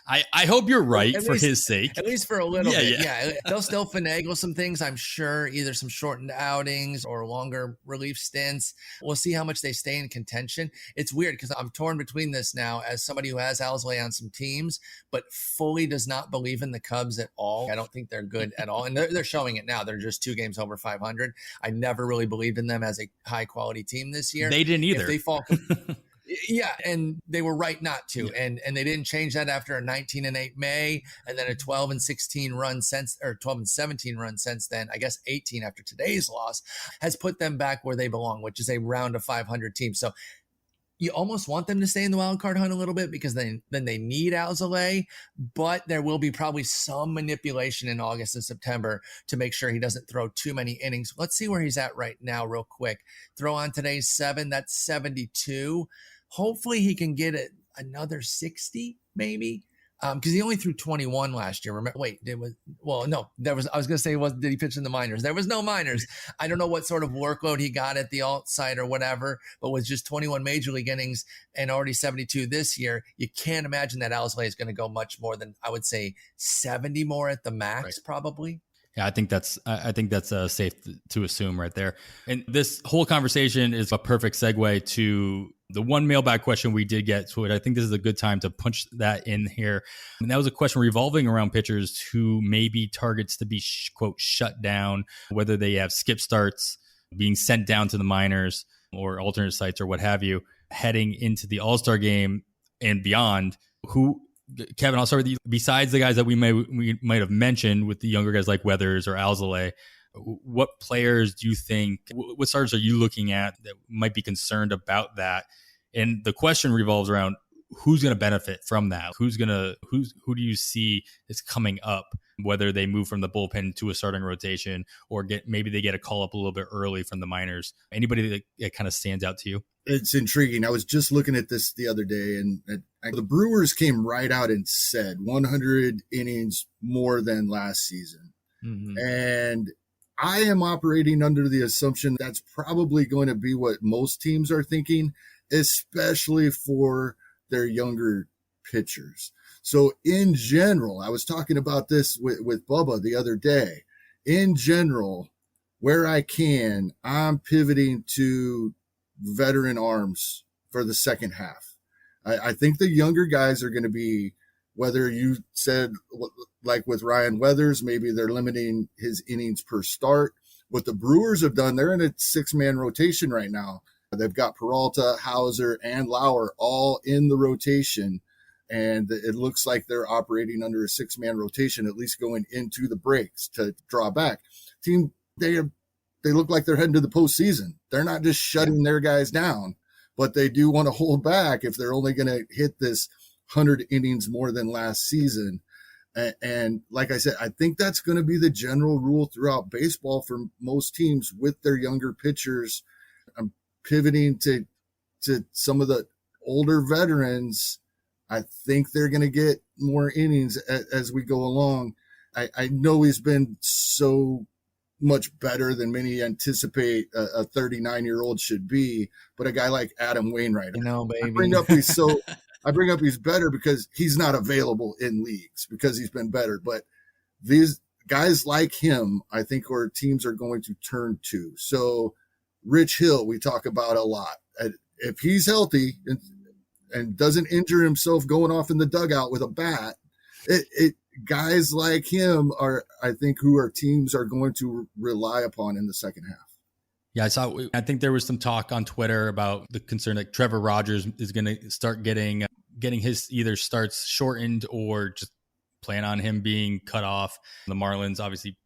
I hope you're right for his sake. At least for a little bit. Yeah. They'll still finagle some things, I'm sure, either some shortened outings or longer relief stints. We'll see how much they stay in contention. It's weird because I'm torn between this now as somebody who has Alzolay on some teams, but fully does not believe in the Cubs at all. I don't think they're good at all. And they're showing it now. They're just 2 games over 500. I never really believed in them as a high quality team this year. They didn't either. If they fall... Yeah, and they were right not to, and they didn't change that after a 19-8 May, and then a 12-16 run since, or 12-17 run since then. I guess 18 after today's loss has put them back where they belong, which is a round of 500 team. So you almost want them to stay in the wild card hunt a little bit because then they need Alzolay, but there will be probably some manipulation in August and September to make sure he doesn't throw too many innings. Let's see where he's at right now real quick. Throw on today's 7, that's 72. Hopefully he can get it another 60, maybe, because he only threw 21 last year. Remember? Wait, I was going to say, did he pitch in the minors? There was no minors. I don't know what sort of workload he got at the alt site or whatever, but with just 21 major league innings and already 72 this year, you can't imagine that Alzolay is going to go much more than, I would say, 70 more at the max, right? Probably. Yeah, I think that's safe to assume right there. And this whole conversation is a perfect segue to the one mailbag question we did get to it. I think this is a good time to punch that in here. And that was a question revolving around pitchers who may be targets to be, quote, shut down, whether they have skip starts, being sent down to the minors or alternate sites or what have you, heading into the All-Star game and beyond. Kevin, I'll start with you. Besides the guys that we might have mentioned with the younger guys like Weathers or Alzolay, what players do you think, what starters are you looking at that might be concerned about that? And the question revolves around who's going to benefit from that? Who do you see is coming up, whether they move from the bullpen to a starting rotation or maybe they get a call up a little bit early from the minors? Anybody that kind of stands out to you? It's intriguing. I was just looking at this the other day, and the Brewers came right out and said 100 innings more than last season. Mm-hmm. And I am operating under the assumption that's probably going to be what most teams are thinking, especially for their younger pitchers. So in general, I was talking about this with Bubba the other day. In general, where I can, I'm pivoting to veteran arms for the second half. I think the younger guys are going to be, whether you said like with Ryan Weathers, maybe they're limiting his innings per start. What the Brewers have done, they're in a 6-man rotation right now. They've got Peralta, Hauser, and Lauer all in the rotation, and it looks like they're operating under a 6-man rotation, at least going into the breaks to draw back. Team, they look like they're heading to the postseason. They're not just shutting their guys down, but they do want to hold back if they're only going to hit this 100 innings more than last season. And like I said, I think that's going to be the general rule throughout baseball for most teams with their younger pitchers. I'm pivoting to some of the older veterans. I think they're going to get more innings as we go along. I know he's been so much better than many anticipate a 39-year-old should be, but a guy like Adam Wainwright, baby. I bring up he's better because he's not available in leagues because he's been better. But these guys like him, I think, our teams are going to turn to. So Rich Hill, we talk about a lot. If he's healthy and doesn't injure himself going off in the dugout with a bat, guys like him are, I think, who our teams are going to rely upon in the second half. Yeah, I think there was some talk on Twitter about the concern that Trevor Rogers is going to start getting his either starts shortened or just plan on him being cut off. The Marlins obviously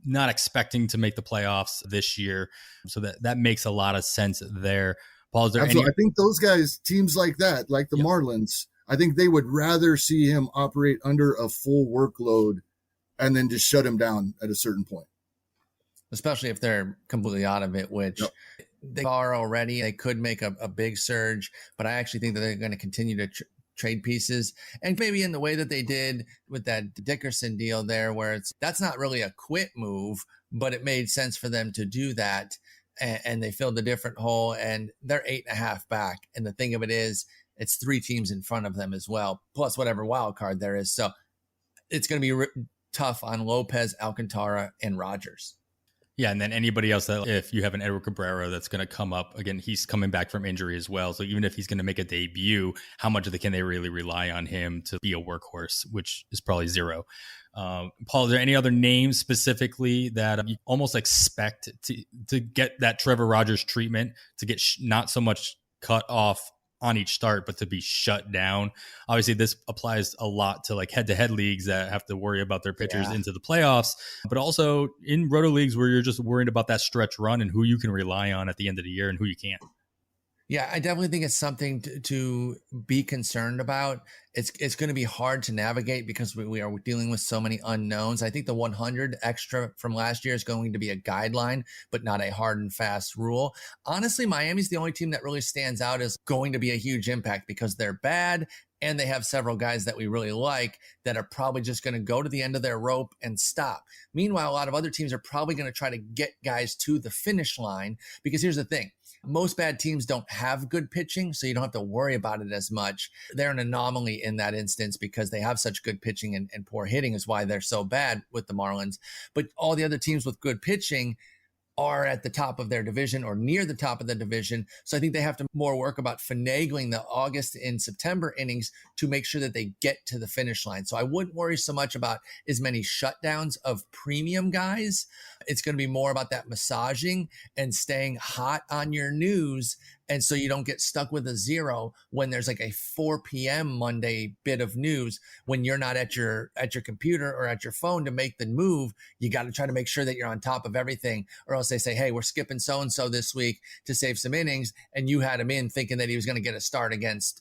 not expecting to make the playoffs this year, so that makes a lot of sense there. Paul, is there any? I think those guys, teams like that, like the Marlins, I think they would rather see him operate under a full workload and then just shut him down at a certain point. Especially if they're completely out of it, which They are already. They could make a big surge, but I actually think that they're going to continue to trade pieces, and maybe in the way that they did with that Dickerson deal there, where that's not really a quit move, but it made sense for them to do that. And they filled a different hole, and they're 8.5 back. And the thing of it is, it's 3 teams in front of them as well, plus whatever wild card there is. So it's going to be tough on Lopez, Alcantara, and Rogers. Yeah, and then anybody else that, if you have an Edward Cabrera that's going to come up, again, he's coming back from injury as well. So even if he's going to make a debut, how much can they really rely on him to be a workhorse, which is probably 0. Paul, are there any other names specifically that you almost expect to get that Trevor Rogers treatment, to get not so much cut off on each start, but to be shut down? Obviously, this applies a lot to like head-to-head leagues that have to worry about their pitchers into the playoffs, but also in roto leagues where you're just worried about that stretch run and who you can rely on at the end of the year and who you can't. Yeah, I definitely think it's something to be concerned about. It's going to be hard to navigate because we are dealing with so many unknowns. I think the 100 extra from last year is going to be a guideline, but not a hard and fast rule. Honestly, Miami's the only team that really stands out as going to be a huge impact because they're bad and they have several guys that we really like that are probably just going to go to the end of their rope and stop. Meanwhile, a lot of other teams are probably going to try to get guys to the finish line because here's the thing. Most bad teams don't have good pitching, so you don't have to worry about it as much. They're an anomaly in that instance because they have such good pitching and poor hitting is why they're so bad with the Marlins. But all the other teams with good pitching are at the top of their division or near the top of the division. So I think they have to more work about finagling the August and September innings to make sure that they get to the finish line. So I wouldn't worry so much about as many shutdowns of premium guys. It's going to be more about that massaging and staying hot on your news. And so you don't get stuck with a 0 when there's like a 4 p.m. Monday bit of news when you're not at your computer or at your phone to make the move. You got to try to make sure that you're on top of everything, or else they say, hey, we're skipping so-and-so this week to save some innings. And you had him in thinking that he was going to get a start against,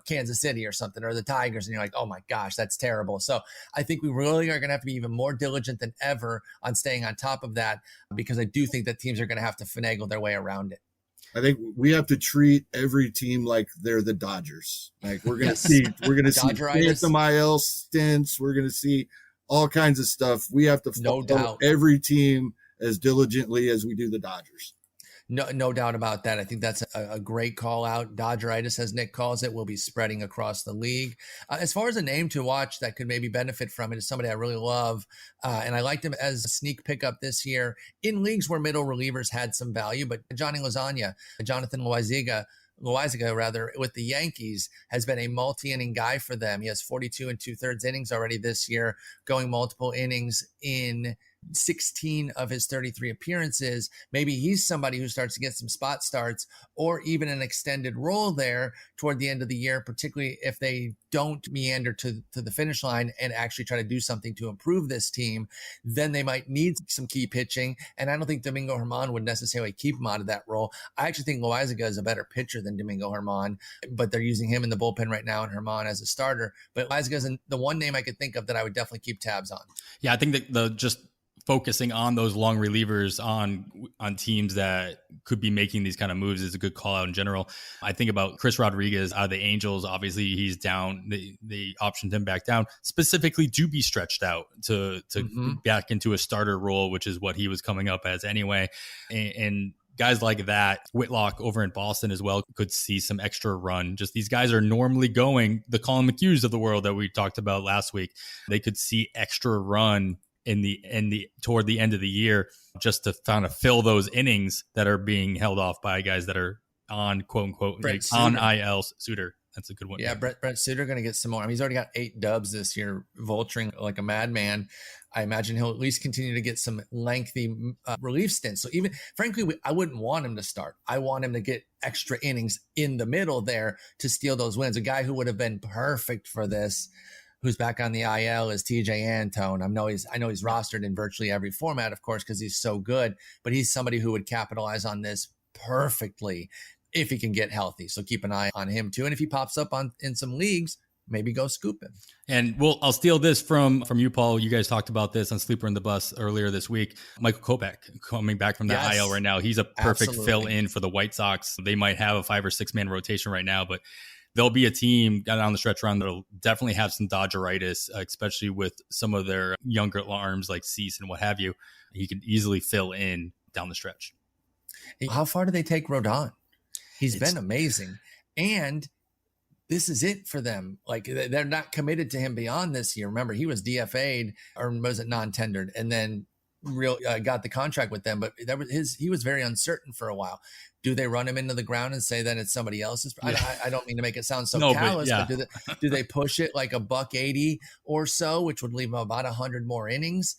Kansas City or something, or the Tigers. And you're like, oh my gosh, that's terrible. So I think we really are going to have to be even more diligent than ever on staying on top of that, because I do think that teams are going to have to finagle their way around it. I think we have to treat every team like they're the Dodgers. Like we're going to see phantom IL stints. We're going to see all kinds of stuff. We have to follow every team as diligently as we do the Dodgers. No doubt about that. I think that's a great call out. Dodgeritis, as Nick calls it, will be spreading across the league. As far as a name to watch that could maybe benefit from it is somebody I really love. And I liked him as a sneak pickup this year in leagues where middle relievers had some value. But Jonathan Loaizaga, with the Yankees, has been a multi-inning guy for them. He has 42 2/3 innings already this year, going multiple innings in 16 of his 33 appearances. Maybe he's somebody who starts to get some spot starts or even an extended role there toward the end of the year, particularly if they don't meander to the finish line and actually try to do something to improve this team. Then they might need some key pitching. And I don't think Domingo Germán would necessarily keep him out of that role. I actually think Loaizaga is a better pitcher than Domingo Germán, but they're using him in the bullpen right now and Germán as a starter. But Loaizaga is the one name I could think of that I would definitely keep tabs on. Yeah, I think that the just focusing on those long relievers on teams that could be making these kind of moves is a good call out in general. I think about Chris Rodriguez out of the Angels. Obviously, he's down. They optioned him back down specifically to be stretched out to back into a starter role, which is what he was coming up as anyway. And guys like that, Whitlock over in Boston as well, could see some extra run. Just these guys are normally going the Colin McHughs of the world that we talked about last week. They could see extra run in the toward the end of the year, just to kind of fill those innings that are being held off by guys that are on quote unquote on IL. Suter, that's a good one. Yeah, Brent Suter going to get some more. I mean, he's already got 8 dubs this year, vulturing like a madman. I imagine he'll at least continue to get some lengthy relief stints. So even frankly, I wouldn't want him to start. I want him to get extra innings in the middle there to steal those wins. A guy who would have been perfect for this, who's back on the IL, is TJ Antone. I know he's rostered in virtually every format, of course, because he's so good, but he's somebody who would capitalize on this perfectly if he can get healthy. So keep an eye on him too. And if he pops up in some leagues, maybe go scoop him. And I'll steal this from you, Paul. You guys talked about this on Sleeper in the Bus earlier this week. Michael Kopech coming back from that IL right now. He's a perfect fill in for the White Sox. They might have a 5 or 6 man rotation right now, but there'll be a team down the stretch run that'll definitely have some Dodgeritis, especially with some of their younger arms like Cease and what have you. He can easily fill in down the stretch. How far do they take Rodon? He's been amazing. And this is it for them. Like, they're not committed to him beyond this year. Remember, he was DFA'd, or was it non-tendered, and then got the contract with them. But he was very uncertain for a while. Do they run him into the ground and say that it's somebody else's? Yeah. I don't mean to make it sound callous, but do they push it like $180 or so, which would leave him about 100 more innings?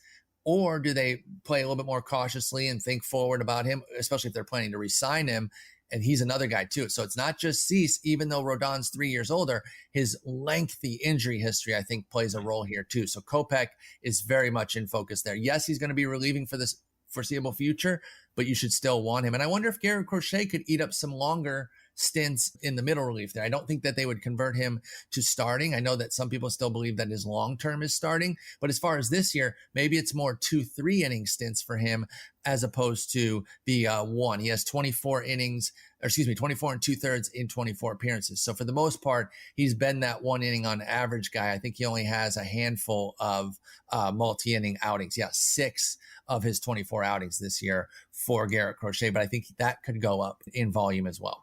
Or do they play a little bit more cautiously and think forward about him, especially if they're planning to re-sign him? And he's another guy too. So it's not just Cease, even though Rodon's 3 years older, his lengthy injury history, I think, plays a role here too. So Kopech is very much in focus there. Yes, he's going to be relieving for this foreseeable future, but you should still want him. And I wonder if Garrett Crochet could eat up some longer stints in the middle relief there. I don't think that they would convert him to starting. I know that some people still believe that his long-term is starting, but as far as this year, maybe it's more 2-3 inning stints for him as opposed to the 1. He has 24 innings, 24 and 2/3 in 24 appearances. So for the most part, he's been that 1 inning on average guy. I think he only has a handful of multi-inning outings. Yeah, 6 of his 24 outings this year for Garrett Crochet, but I think that could go up in volume as well.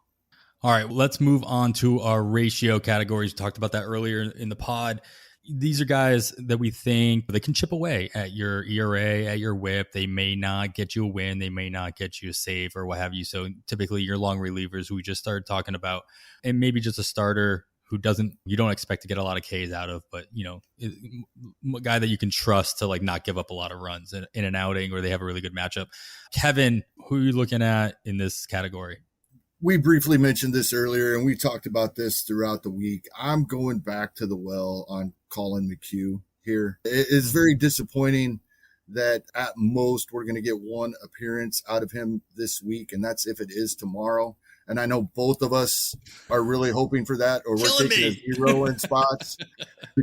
All right, let's move on to our ratio categories. We talked about that earlier in the pod. These are guys that we think they can chip away at your ERA, at your WHIP. They may not get you a win. They may not get you a save or what have you. So typically your long relievers who we just started talking about, and maybe just a starter who you don't expect to get a lot of Ks out of, but a guy that you can trust to like not give up a lot of runs in an outing or they have a really good matchup. Kevin, who are you looking at in this category? We briefly mentioned this earlier, and we talked about this throughout the week. I'm going back to the well on Collin McHugh here. It is very disappointing that at most we're going to get 1 appearance out of him this week, and that's if it is tomorrow. And I know both of us are really hoping for that, or we're taking a 0 in spots.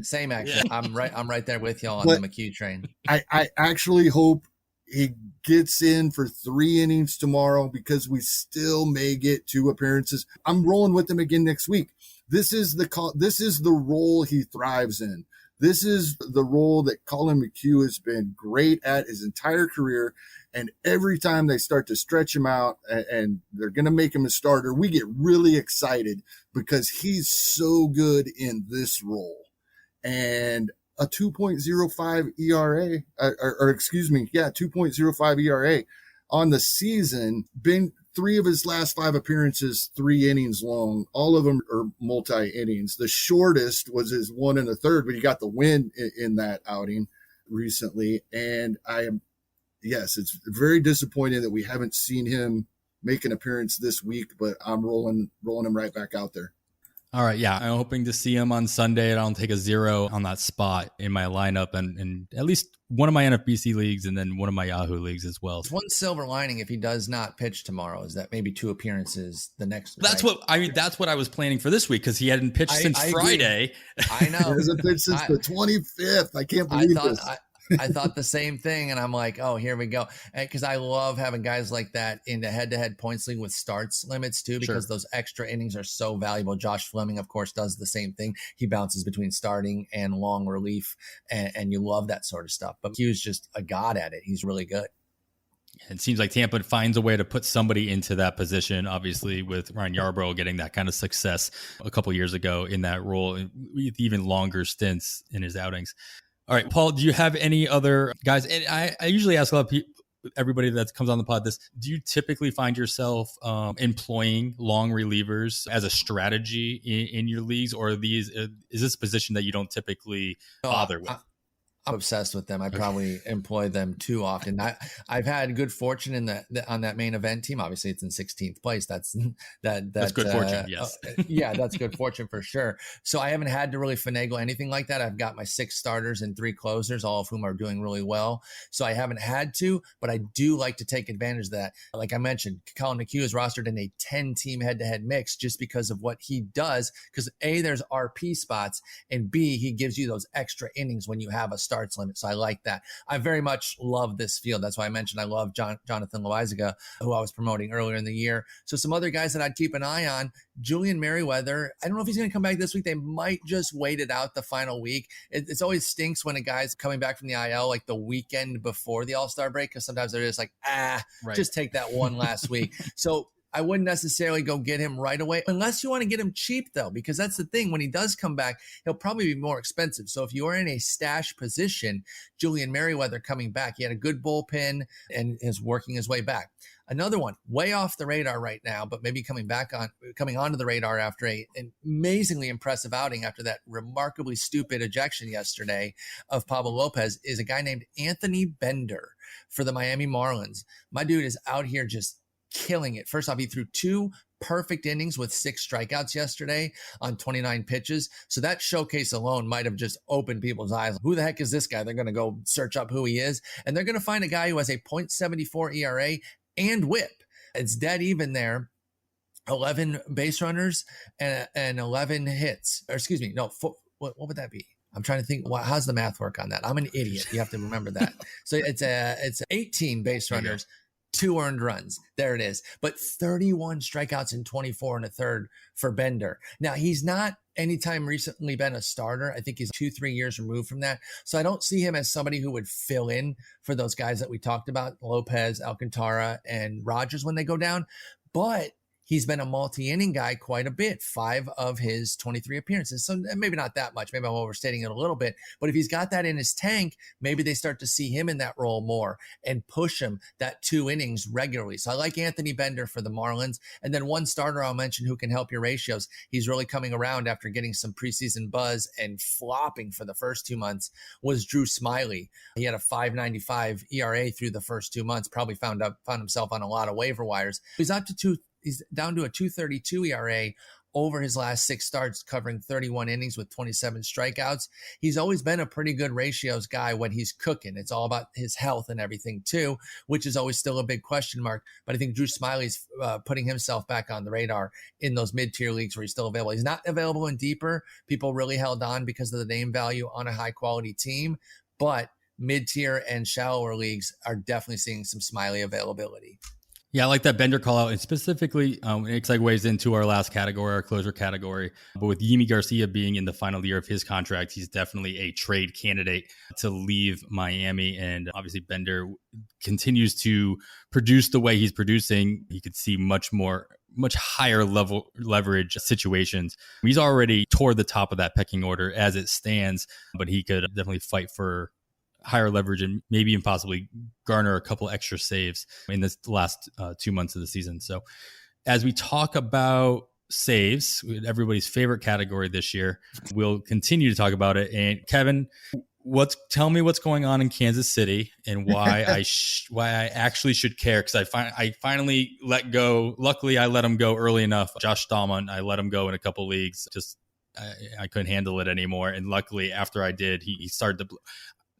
Same, actually. I'm right there with y'all on the McHugh train. I actually hope he gets in for 3 innings tomorrow because we still may get 2 appearances. I'm rolling with him again next week. This is the role he thrives in. This is the role that Collin McHugh has been great at his entire career. And every time they start to stretch him out and they're going to make him a starter, we get really excited because he's so good in this role. And a 2.05 ERA, 2.05 ERA on the season. Been 3 of his last 5 appearances, 3 innings long. All of them are multi-innings. The shortest was his 1 1/3, but he got the win in that outing recently. And it's very disappointing that we haven't seen him make an appearance this week, but I'm rolling him right back out there. All right, yeah, I'm hoping to see him on Sunday, and I'll take a 0 on that spot in my lineup, and at least one of my NFBC leagues, and then one of my Yahoo leagues as well. One silver lining if he does not pitch tomorrow is that maybe 2 appearances the next. That's right? That's what I was planning for this week because he hadn't pitched since Friday. I know. He hasn't pitched since the 25th. I can't believe this. I thought the same thing, and I'm like, oh, here we go. Because I love having guys like that in the head-to-head points league with starts limits too, because those extra innings are so valuable. Josh Fleming, of course, does the same thing. He bounces between starting and long relief, and you love that sort of stuff. But Hugh's just a god at it. He's really good. It seems like Tampa finds a way to put somebody into that position, obviously, with Ryan Yarbrough getting that kind of success a couple years ago in that role, with even longer stints in his outings. All right, Paul, do you have any other guys? And I usually ask a lot of people, everybody that comes on the pod this, do you typically find yourself employing long relievers as a strategy in your leagues, or is this a position that you don't typically bother with? I'm obsessed with them. I probably employ them too often. I've had good fortune in on that main event team. Obviously, it's in 16th place. That's good fortune. Yes, yeah, that's good fortune for sure. So I haven't had to really finagle anything like that. I've got my 6 starters and 3 closers, all of whom are doing really well. So I haven't had to, but I do like to take advantage of that. Like I mentioned, Colin McHugh is rostered in a 10-team head-to-head mix just because of what he does. Because A, there's RP spots, and B, he gives you those extra innings when you have a starts limit. So I like that. I very much love this field. That's why I mentioned I love Jonathan Loizaga, who I was promoting earlier in the year. So some other guys that I'd keep an eye on, Julian Merriweather. I don't know if he's going to come back this week. They might just wait it out the final week. It's always stinks when a guy's coming back from the IL like the weekend before the All-Star break, because sometimes they're just like, just take that one last week. So I wouldn't necessarily go get him right away unless you want to get him cheap, though, because that's the thing. When he does come back, he'll probably be more expensive. So if you are in a stash position, Julian Merriweather coming back, he had a good bullpen and is working his way back. Another one way off the radar right now, but maybe coming onto the radar after an amazingly impressive outing after that remarkably stupid ejection yesterday of Pablo Lopez, is a guy named Anthony Bender for the Miami Marlins. My dude is out here just killing it. First off, he threw 2 perfect innings with 6 strikeouts yesterday on 29 pitches. So that showcase alone might have just opened people's eyes. Who the heck is this guy? They're going to go search up who he is. And they're going to find a guy who has a .74 ERA and whip. It's dead even there. 11 base runners and 11 hits. Or excuse me, no, what would that be? I'm trying to think. How's the math work on that? I'm an idiot. You have to remember that. So it's 18 base runners, 2 earned runs. There it is. But 31 strikeouts in 24 and a third for Bender. Now, he's not anytime recently been a starter. I think he's 2-3 years removed from that. So I don't see him as somebody who would fill in for those guys that we talked about, Lopez, Alcantara, and Rogers when they go down. But he's been a multi-inning guy quite a bit, 5 of his 23 appearances. So maybe not that much. Maybe I'm overstating it a little bit. But if he's got that in his tank, maybe they start to see him in that role more and push him that 2 innings regularly. So I like Anthony Bender for the Marlins. And then one starter I'll mention who can help your ratios. He's really coming around after getting some preseason buzz and flopping for the first 2 months, was Drew Smiley. He had a 5.95 ERA through the first 2 months, probably found himself on a lot of waiver wires. He's down to a 2.32 ERA over his last 6 starts, covering 31 innings with 27 strikeouts. He's always been a pretty good ratios guy when he's cooking. It's all about his health and everything too, which is always still a big question mark. But I think Drew Smiley's putting himself back on the radar in those mid-tier leagues where he's still available. He's not available in deeper. People really held on because of the name value on a high-quality team. But mid-tier and shallower leagues are definitely seeing some Smiley availability. Yeah, I like that Bender call out, and specifically it segues into our last category, our closer category. But with Yimi Garcia being in the final year of his contract, he's definitely a trade candidate to leave Miami. And obviously Bender continues to produce the way he's producing. He could see much higher level leverage situations. He's already toward the top of that pecking order as it stands, but he could definitely fight for higher leverage and maybe even possibly garner a couple extra saves in this last 2 months of the season. So as we talk about saves, everybody's favorite category this year, we'll continue to talk about it. And Kevin, tell me what's going on in Kansas City and why I actually should care, because I finally let go. Luckily, I let him go early enough. Josh Stallman, I let him go in a couple leagues. Just I couldn't handle it anymore. And luckily, after I did, he started to.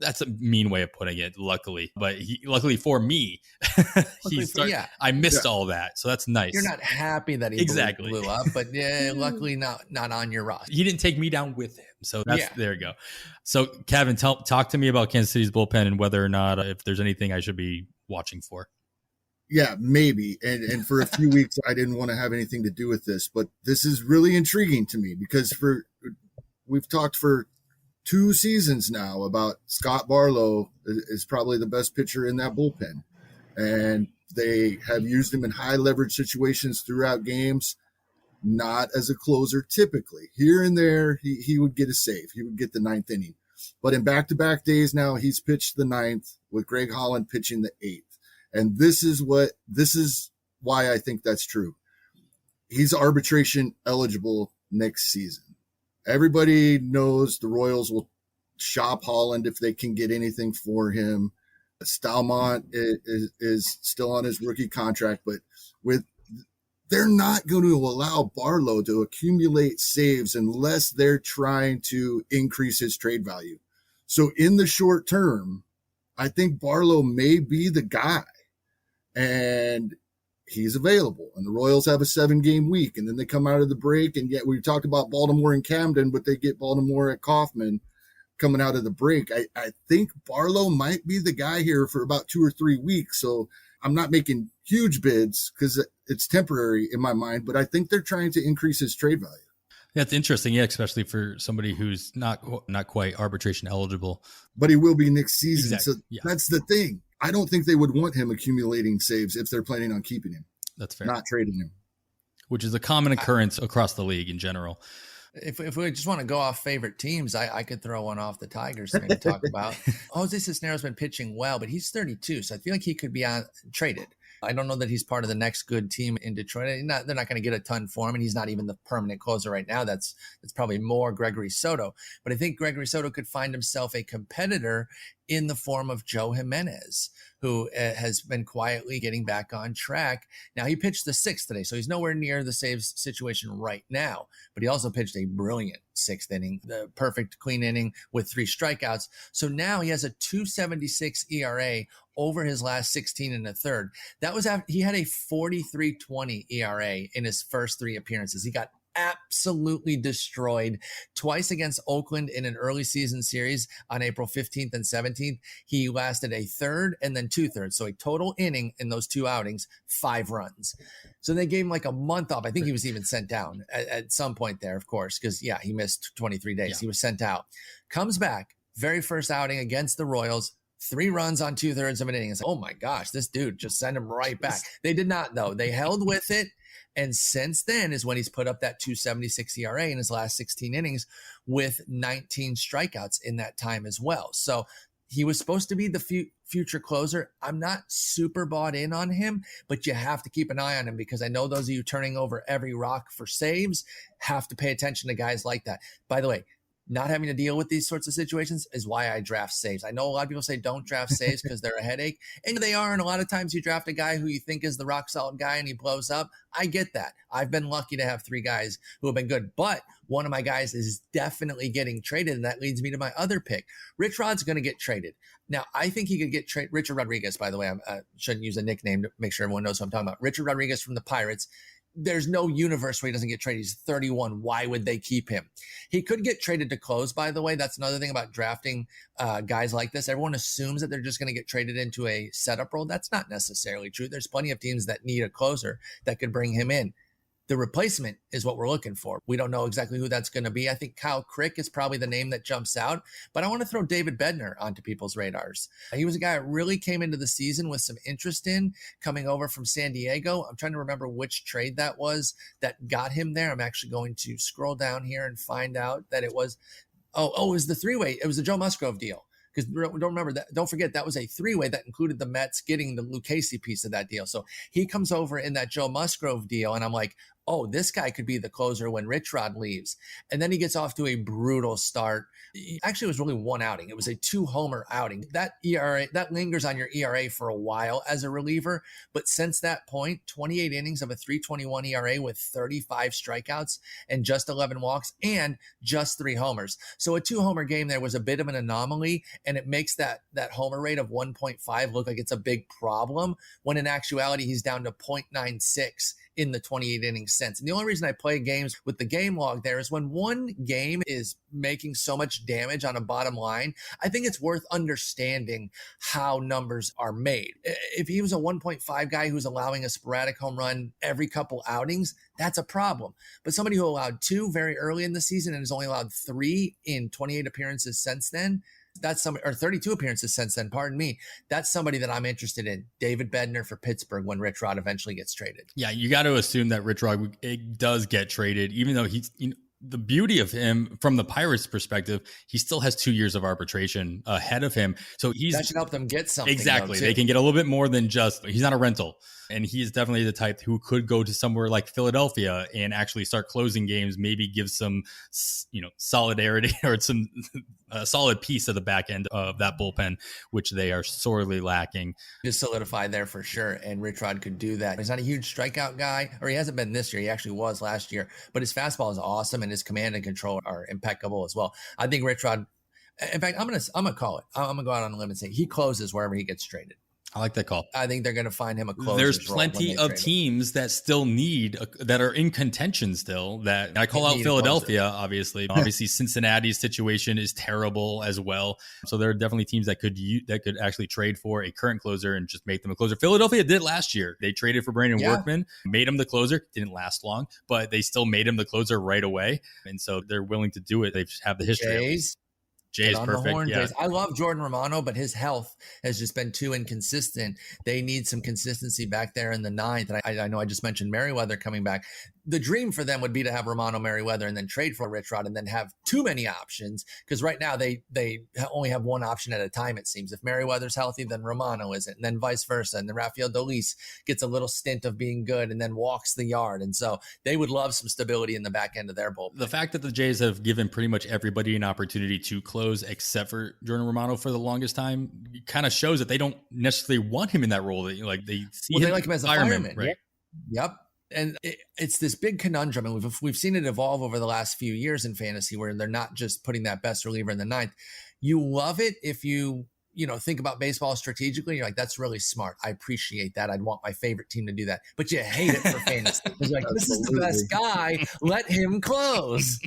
That's a mean way of putting it, luckily. But luckily for me, I missed all that. So that's nice. You're not happy that he blew up, but luckily not on your roster. He didn't take me down with him. So there you go. So Kevin, talk to me about Kansas City's bullpen and whether or not if there's anything I should be watching for. Yeah, maybe. And for a few weeks, I didn't want to have anything to do with this. But this is really intriguing to me because we've talked for 2 seasons now about Scott Barlow is probably the best pitcher in that bullpen. And they have used him in high leverage situations throughout games, not as a closer typically. Here and there, he would get a save. He would get the 9th inning. But in back-to-back days now, he's pitched the 9th with Greg Holland pitching the 8th. And this is why I think that's true. He's arbitration eligible next season. Everybody knows the Royals will shop Holland if they can get anything for him. Stalmont is still on his rookie contract, but they're not going to allow Barlow to accumulate saves unless they're trying to increase his trade value. So in the short term, I think Barlow may be the guy, and he's available. And the Royals have a 7-game week, and then they come out of the break. And yet we talked about Baltimore and Camden, but they get Baltimore at Kauffman coming out of the break. I think Barlow might be the guy here for about 2 or 3 weeks. So I'm not making huge bids because it's temporary in my mind, but I think they're trying to increase his trade value. That's interesting. Yeah, especially for somebody who's not quite arbitration eligible. But he will be next season. Exactly. So yeah. That's the thing. I don't think they would want him accumulating saves if they're planning on keeping him. That's fair. Not trading him. Which is a common occurrence across the league in general. If we just want to go off favorite teams, I could throw one off the Tigers to maybe talk about. Jose Cisneros been pitching well, but he's 32, so I feel like he could be traded. I don't know that he's part of the next good team in Detroit. They're not going to get a ton for him, and he's not even the permanent closer right now. That's probably more Gregory Soto. But I think Gregory Soto could find himself a competitor in the form of Joe Jimenez, who has been quietly getting back on track. Now, he pitched the 6th today, so he's nowhere near the saves situation right now. But he also pitched a brilliant 6th inning, the perfect clean inning with 3 strikeouts. So now he has a 2.76 ERA over his last 16 and a third. That was after he had a 43.20 ERA in his first 3 appearances. He got absolutely destroyed twice against Oakland in an early season series on April 15th and 17th. He lasted a third and then 2/3. So a total inning in those 2 outings, 5 runs. So they gave him like a month off. I think he was even sent down at some point there, of course, because he missed 23 days. Yeah. He was sent out. Comes back, very first outing against the Royals, 3 runs on 2/3 of an inning. It's like, oh my gosh, this dude just sent him right back. They did not, though. They held with it. And since then is when he's put up that 2.76 ERA in his last 16 innings with 19 strikeouts in that time as well. So he was supposed to be the future closer. I'm not super bought in on him, but you have to keep an eye on him because I know those of you turning over every rock for saves have to pay attention to guys like that. By the way, not having to deal with these sorts of situations is why I draft saves. I know a lot of people say don't draft saves because they're a headache, and they are. And a lot of times you draft a guy who you think is the rock solid guy and he blows up. I get that. I've been lucky to have 3 guys who have been good, but one of my guys is definitely getting traded, and that leads me to my other pick. Rich Rod's going to get traded. Now, I think he could get traded. Richard Rodriguez, by the way, I shouldn't use a nickname to make sure everyone knows who I'm talking about. Richard Rodriguez from the Pirates. There's no universe where he doesn't get traded. He's 31. Why would they keep him? He could get traded to close, by the way. That's another thing about drafting guys like this. Everyone assumes that they're just going to get traded into a setup role. That's not necessarily true. There's plenty of teams that need a closer that could bring him in. The replacement is what we're looking for. We don't know exactly who that's going to be. I think Kyle Crick is probably the name that jumps out, but I want to throw David Bednar onto people's radars. He was a guy that really came into the season with some interest in coming over from San Diego. I'm trying to remember which trade that was that got him there. I'm actually going to scroll down here and find out that it was, it was the 3-way. It was the Joe Musgrove deal. Because don't forget, that was a 3-way that included the Mets getting the Lucchesi piece of that deal. So he comes over in that Joe Musgrove deal, and I'm like, oh, this guy could be the closer when Rich Rod leaves. And then he gets off to a brutal start. Actually, it was really 1 outing. It was a 2-homer outing. That ERA, that lingers on your ERA for a while as a reliever. But since that point, 28 innings of a 3.21 ERA with 35 strikeouts and just 11 walks and just 3 homers. So a 2-homer game there was a bit of an anomaly, and it makes that homer rate of 1.5 look like it's a big problem, when in actuality, he's down to 0.96 in the 28 innings since. And the only reason I play games with the game log there is when one game is making so much damage on a bottom line, I think it's worth understanding how numbers are made. If he was a 1.5 guy who's allowing a sporadic home run every couple outings, that's a problem. But somebody who allowed 2 very early in the season and has only allowed 3 in 28 appearances since then, that's somebody, or 32 appearances since then, pardon me. That's somebody that I'm interested in. David Bednar for Pittsburgh when Rich Rod eventually gets traded. Yeah, you got to assume that Rich Rod does get traded, even though he's, the beauty of him from the Pirates' perspective, he still has 2 years of arbitration ahead of him. So that should help them get something. Exactly. They can get a little bit more than just, he's not a rental. And he is definitely the type who could go to somewhere like Philadelphia and actually start closing games, maybe give some, solidarity or some a solid piece of the back end of that bullpen, which they are sorely lacking. Just solidified there for sure. And Rich Rod could do that. He's not a huge strikeout guy, or he hasn't been this year. He actually was last year, but his fastball is awesome and his command and control are impeccable as well. I think Rich Rod, in fact, I'm gonna call it. I'm gonna go out on a limb and say he closes wherever he gets traded. I like that call. I think they're going to find him a closer. There's plenty of teams that still that are in contention still. That I call out Philadelphia, obviously. Obviously, Cincinnati's situation is terrible as well. So there are definitely teams that could actually trade for a current closer and just make them a closer. Philadelphia did last year. They traded for Brandon Workman, made him the closer. Didn't last long, but they still made him the closer right away. And so they're willing to do it. They have the history. Jay's perfect. Horn, yeah. I love Jordan Romano, but his health has just been too inconsistent. They need some consistency back there in the ninth. And I know I just mentioned Merriweather coming back. The dream for them would be to have Romano, Merriweather, and then trade for Rich Rod and then have too many options. Because right now they only have one option at a time, it seems. If Merriweather's healthy, then Romano isn't, and then vice versa. And then Rafael Dolis gets a little stint of being good and then walks the yard. And so they would love some stability in the back end of their bullpen. The fact that the Jays have given pretty much everybody an opportunity to close except for Jordan Romano for the longest time kind of shows that they don't necessarily want him in that role. They see they like him as a fireman, right? Yep. And it's this big conundrum, and we've seen it evolve over the last few years in fantasy, where they're not just putting that best reliever in the ninth. You love it if you think about baseball strategically. You're like, that's really smart. I appreciate that. I'd want my favorite team to do that. But you hate it for fantasy. You're like, this is the best guy. Let him close.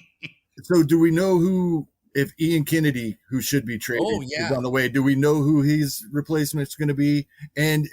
So do we know if Ian Kennedy, who should be traded, is on the way, do we know who his replacement is going to be? And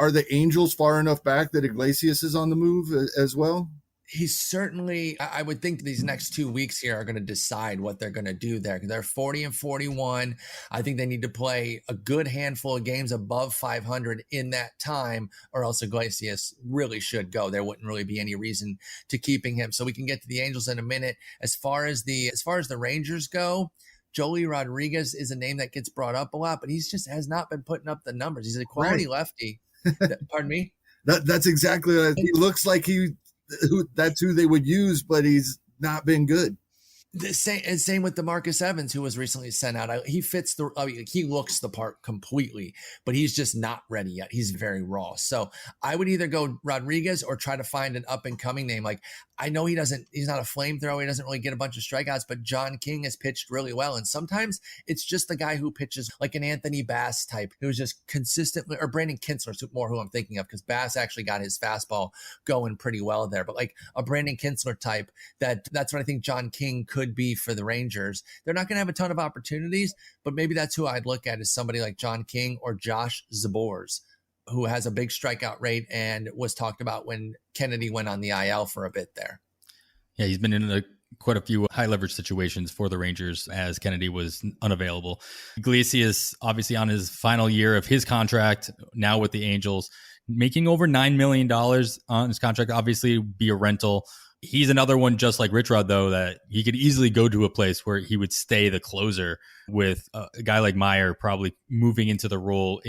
are the Angels far enough back that Iglesias is on the move as well? He's certainly, I would think these next 2 weeks here are going to decide what they're going to do there. They're 40-41. I think they need to play a good handful of games above 500 in that time, or else Iglesias really should go. There wouldn't really be any reason to keeping him. So we can get to the Angels in a minute. As far as the Rangers go, Jolie Rodriguez is a name that gets brought up a lot, but he's just has not been putting up the numbers. He's a quality lefty. Pardon me? That's exactly what he looks like. That's who they would use, but he's not been good. The same with DeMarcus Evans, who was recently sent out. He fits he looks the part completely, but he's just not ready yet. He's very raw. So I would either go Rodriguez or try to find an up and coming name. Like, I know he's not a flamethrower. He doesn't really get a bunch of strikeouts, but John King has pitched really well. And sometimes it's just the guy who pitches like an Anthony Bass type, who's just consistently, or Brandon Kinsler's more who I'm thinking of, because Bass actually got his fastball going pretty well there. But like a Brandon Kinsler type, that's what I think John King could be for the Rangers. They're not going to have a ton of opportunities, but maybe that's who I'd look at, is somebody like John King or Josh Zaborz, who has a big strikeout rate and was talked about when Kennedy went on the IL for a bit there. Yeah, he's been in quite a few high leverage situations for the Rangers as Kennedy was unavailable. Iglesias, obviously on his final year of his contract, now with the Angels, making over $9 million on his contract, obviously be a rental. He's another one, just like Rich Rod, though, that he could easily go to a place where he would stay the closer, with a guy like Meyer probably moving into the role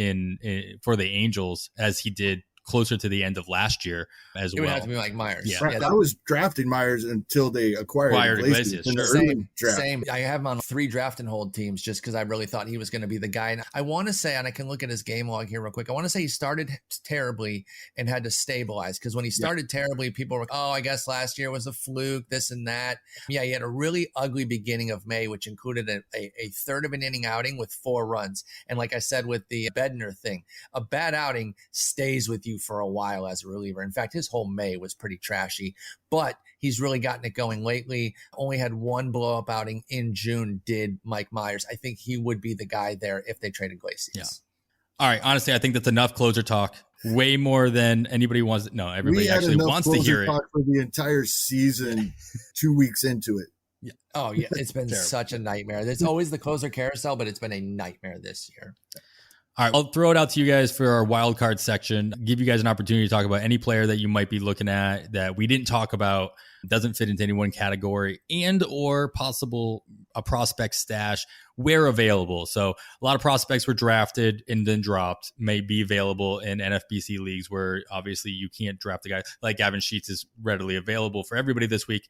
for the Angels as he did closer to the end of last year as well. It would have to be like Myers. Yeah. Right. I was drafting Myers until they acquired Iglesias in the early draft. Same. I have him on 3 draft and hold teams just because I really thought he was going to be the guy. And I want to say, and I can look at his game log here real quick, I want to say he started terribly and had to stabilize, because when he started terribly, people were like, oh, I guess last year was a fluke, this and that. Yeah, he had a really ugly beginning of May, which included a third of an inning outing with 4 runs. And like I said with the Bednar thing, a bad outing stays with you for a while as a reliever. In fact, his whole May was pretty trashy, but he's really gotten it going lately. Only had 1 blow-up outing in June, did Mike Myers. I think he would be the guy there if they traded Iglesias. Yeah. All right. Honestly, I think that's enough closer talk. Way more than anybody wants. No, everybody actually wants to hear it. For the entire season, 2 weeks into it. Yeah. Oh, yeah. It's been such a nightmare. There's always the closer carousel, but it's been a nightmare this year. All right, I'll throw it out to you guys for our wild card section. Give you guys an opportunity to talk about any player that you might be looking at that we didn't talk about, doesn't fit into any one category, and or a prospect stash where available. So a lot of prospects were drafted and then dropped, may be available in NFBC leagues where obviously you can't draft a guy like Gavin Sheets is readily available for everybody this week.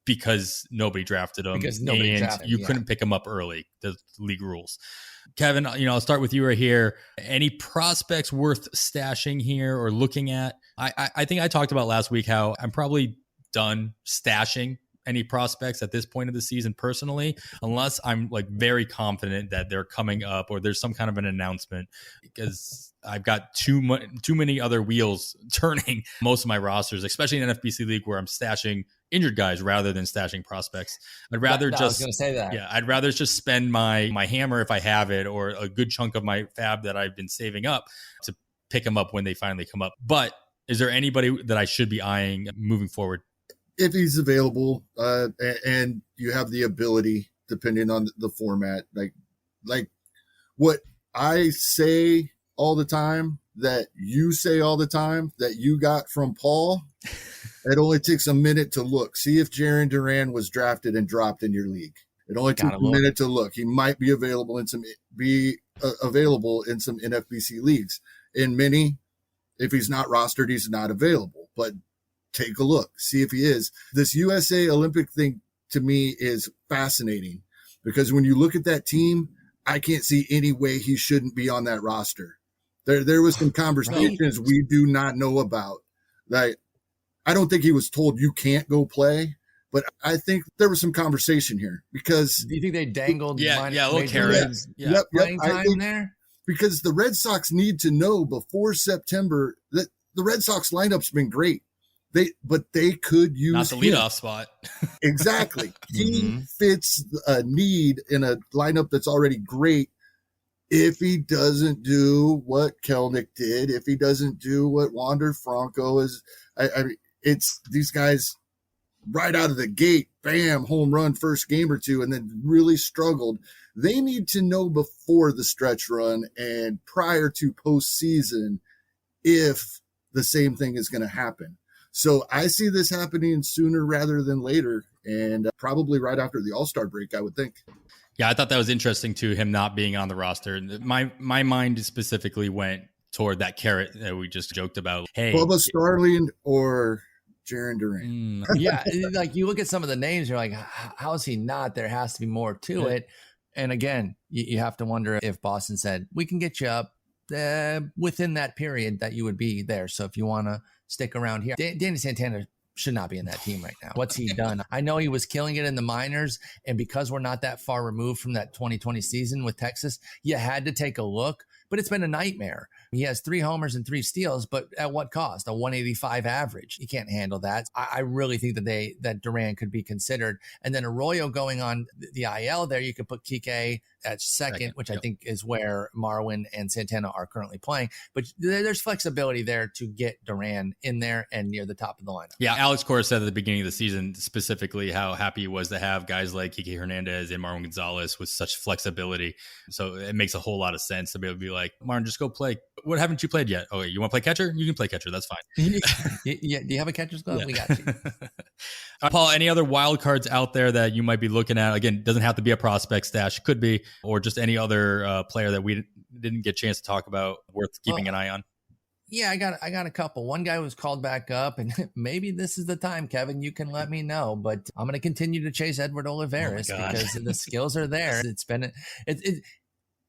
because nobody drafted him, you couldn't pick him up early. The league rules. Kevin, I'll start with you right here. Any prospects worth stashing here or looking at? I think I talked about last week how I'm probably done stashing any prospects at this point of the season personally, unless I'm like very confident that they're coming up or there's some kind of an announcement, because I've got too many other wheels turning most of my rosters, especially in an FBC league where I'm stashing injured guys rather than stashing prospects. I'd rather I was going to say that. Yeah, I'd rather just spend my hammer if I have it, or a good chunk of my FAAB that I've been saving up to pick them up when they finally come up. But is there anybody that I should be eyeing moving forward? If he's available, and you have the ability, depending on the format, like what I say all the time, that you say all the time, that you got from Paul, it only takes a minute to look. See if Jarren Duran was drafted and dropped in your league. It only takes a minute to look. He might be available in some NFBC leagues. In many, if he's not rostered, he's not available. But take a look, see if he is. This USA Olympic thing to me is fascinating, because when you look at that team, I can't see any way he shouldn't be on that roster. There was some conversations we do not know about. Like, I don't think he was told you can't go play, but I think there was some conversation here, because do you think they dangled a little carrot playing time there? Because the Red Sox need to know before September that the Red Sox lineup's been great. But they could use not the leadoff spot. Exactly. He fits a need in a lineup that's already great. If he doesn't do what Kelnick did, if he doesn't do what Wander Franco is, I mean, it's these guys right out of the gate, bam, home run first game or two, and then really struggled. They need to know before the stretch run and prior to postseason if the same thing is going to happen. So I see this happening sooner rather than later, and probably right after the All-Star break, I would think. Yeah, I thought that was interesting too, him not being on the roster. My mind specifically went toward that carrot that we just joked about. Hey, Bubba Starling or Jarren Duran. Yeah, like you look at some of the names, you're like, how is he not? There has to be more to it. And again, you have to wonder if Boston said, we can get you up within that period that you would be there. So if you want to stick around here, Danny Santana should not be in that team right now. What's he done? I know he was killing it in the minors, and because we're not that far removed from that 2020 season with Texas, you had to take a look, but it's been a nightmare. He has 3 homers and 3 steals, but at what cost? A 185 average. You can't handle that. I really think that Duran could be considered. And then Arroyo going on the IL there, you could put Kike at second, which I think is where Marwin and Santana are currently playing. But there's flexibility there to get Duran in there and near the top of the lineup. Yeah, Alex Cora said at the beginning of the season specifically how happy he was to have guys like Kike Hernandez and Marwin Gonzalez with such flexibility. So it makes a whole lot of sense to be able to be like, Martin, just go play. What haven't you played yet? Okay, you want to play catcher? You can play catcher. That's fine. Yeah, do you have a catcher's glove? Yeah. We got you. Paul, any other wild cards out there that you might be looking at? Again, doesn't have to be a prospect stash. Could be, or just any other player that we didn't get a chance to talk about worth keeping an eye on. Yeah, I got a couple. One guy was called back up, and maybe this is the time, Kevin. You can let me know, but I'm going to continue to chase Edward Olivares because the skills are there.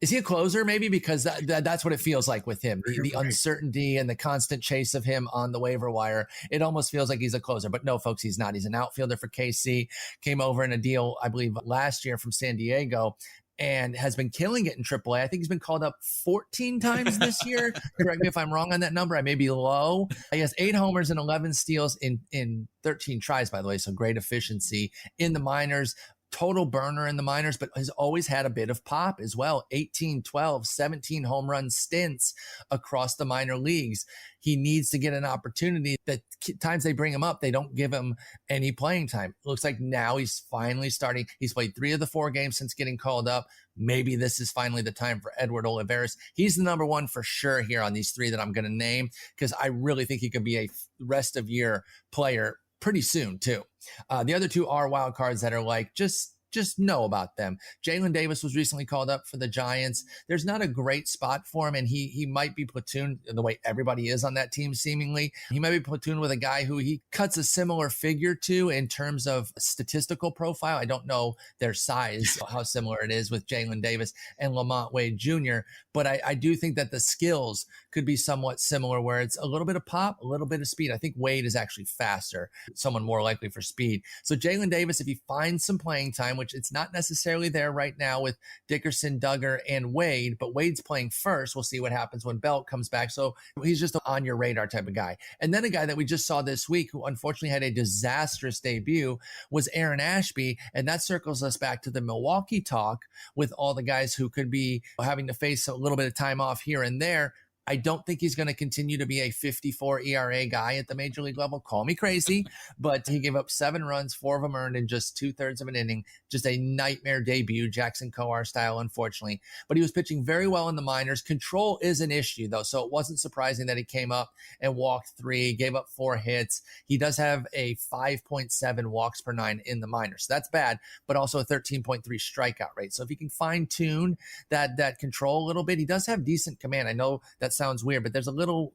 Is he a closer maybe? Because that's what it feels like with him. The uncertainty and the constant chase of him on the waiver wire. It almost feels like he's a closer. But no, folks, he's not. He's an outfielder for KC. Came over in a deal, I believe, last year from San Diego and has been killing it in AAA. I think he's been called up 14 times this year. Correct me if I'm wrong on that number. I may be low. He has 8 homers and 11 steals in 13 tries, by the way. So great efficiency in the minors. Total burner in the minors, but has always had a bit of pop as well. 18, 12, 17 home run stints across the minor leagues. He needs to get an opportunity. The times they bring him up, they don't give him any playing time. It looks like now he's finally starting. He's played 3 of the 4 games since getting called up. Maybe this is finally the time for Edward Olivares. He's the number 1 for sure here on these 3 that I'm going to name, because I really think he could be a rest of year player pretty soon too. The other 2 are wild cards that are like just just know about them. Jalen Davis was recently called up for the Giants. There's not a great spot for him, and he might be platooned the way everybody is on that team seemingly. He might be platooned with a guy who he cuts a similar figure to in terms of statistical profile. I don't know their size, how similar it is with Jalen Davis and Lamont Wade Jr., but I do think that the skills could be somewhat similar, where it's a little bit of pop, a little bit of speed. I think Wade is actually faster, someone more likely for speed. So Jalen Davis, if he finds some playing time, which it's not necessarily there right now with Dickerson, Duggar, and Wade, but Wade's playing first. We'll see what happens when Belt comes back. So he's just on your radar type of guy. And then a guy that we just saw this week who unfortunately had a disastrous debut was Aaron Ashby. And that circles us back to the Milwaukee talk with all the guys who could be having to face a little bit of time off here and there. I don't think he's going to continue to be a 54 ERA guy at the major league level. Call me crazy, but he gave up 7 runs, 4 of them earned in just 2/3 of an inning. Just a nightmare debut, Jackson Coar style, unfortunately. But he was pitching very well in the minors. Control is an issue, though, so it wasn't surprising that he came up and walked 3, gave up 4 hits. He does have a 5.7 walks per 9 in the minors. So that's bad, but also a 13.3 strikeout rate. So if he can fine-tune that control a little bit, he does have decent command. I know that sounds weird, but there's a little,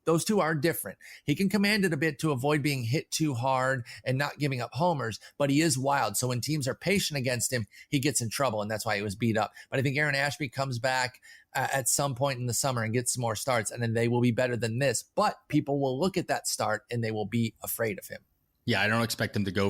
those two are different. He can command it a bit to avoid being hit too hard and not giving up homers, but he is wild. So when teams are patient against him, he gets in trouble, and that's why he was beat up. But I think Aaron Ashby comes back at some point in the summer and gets some more starts, and then they will be better than this. But people will look at that start and they will be afraid of him. Yeah, I don't expect him to go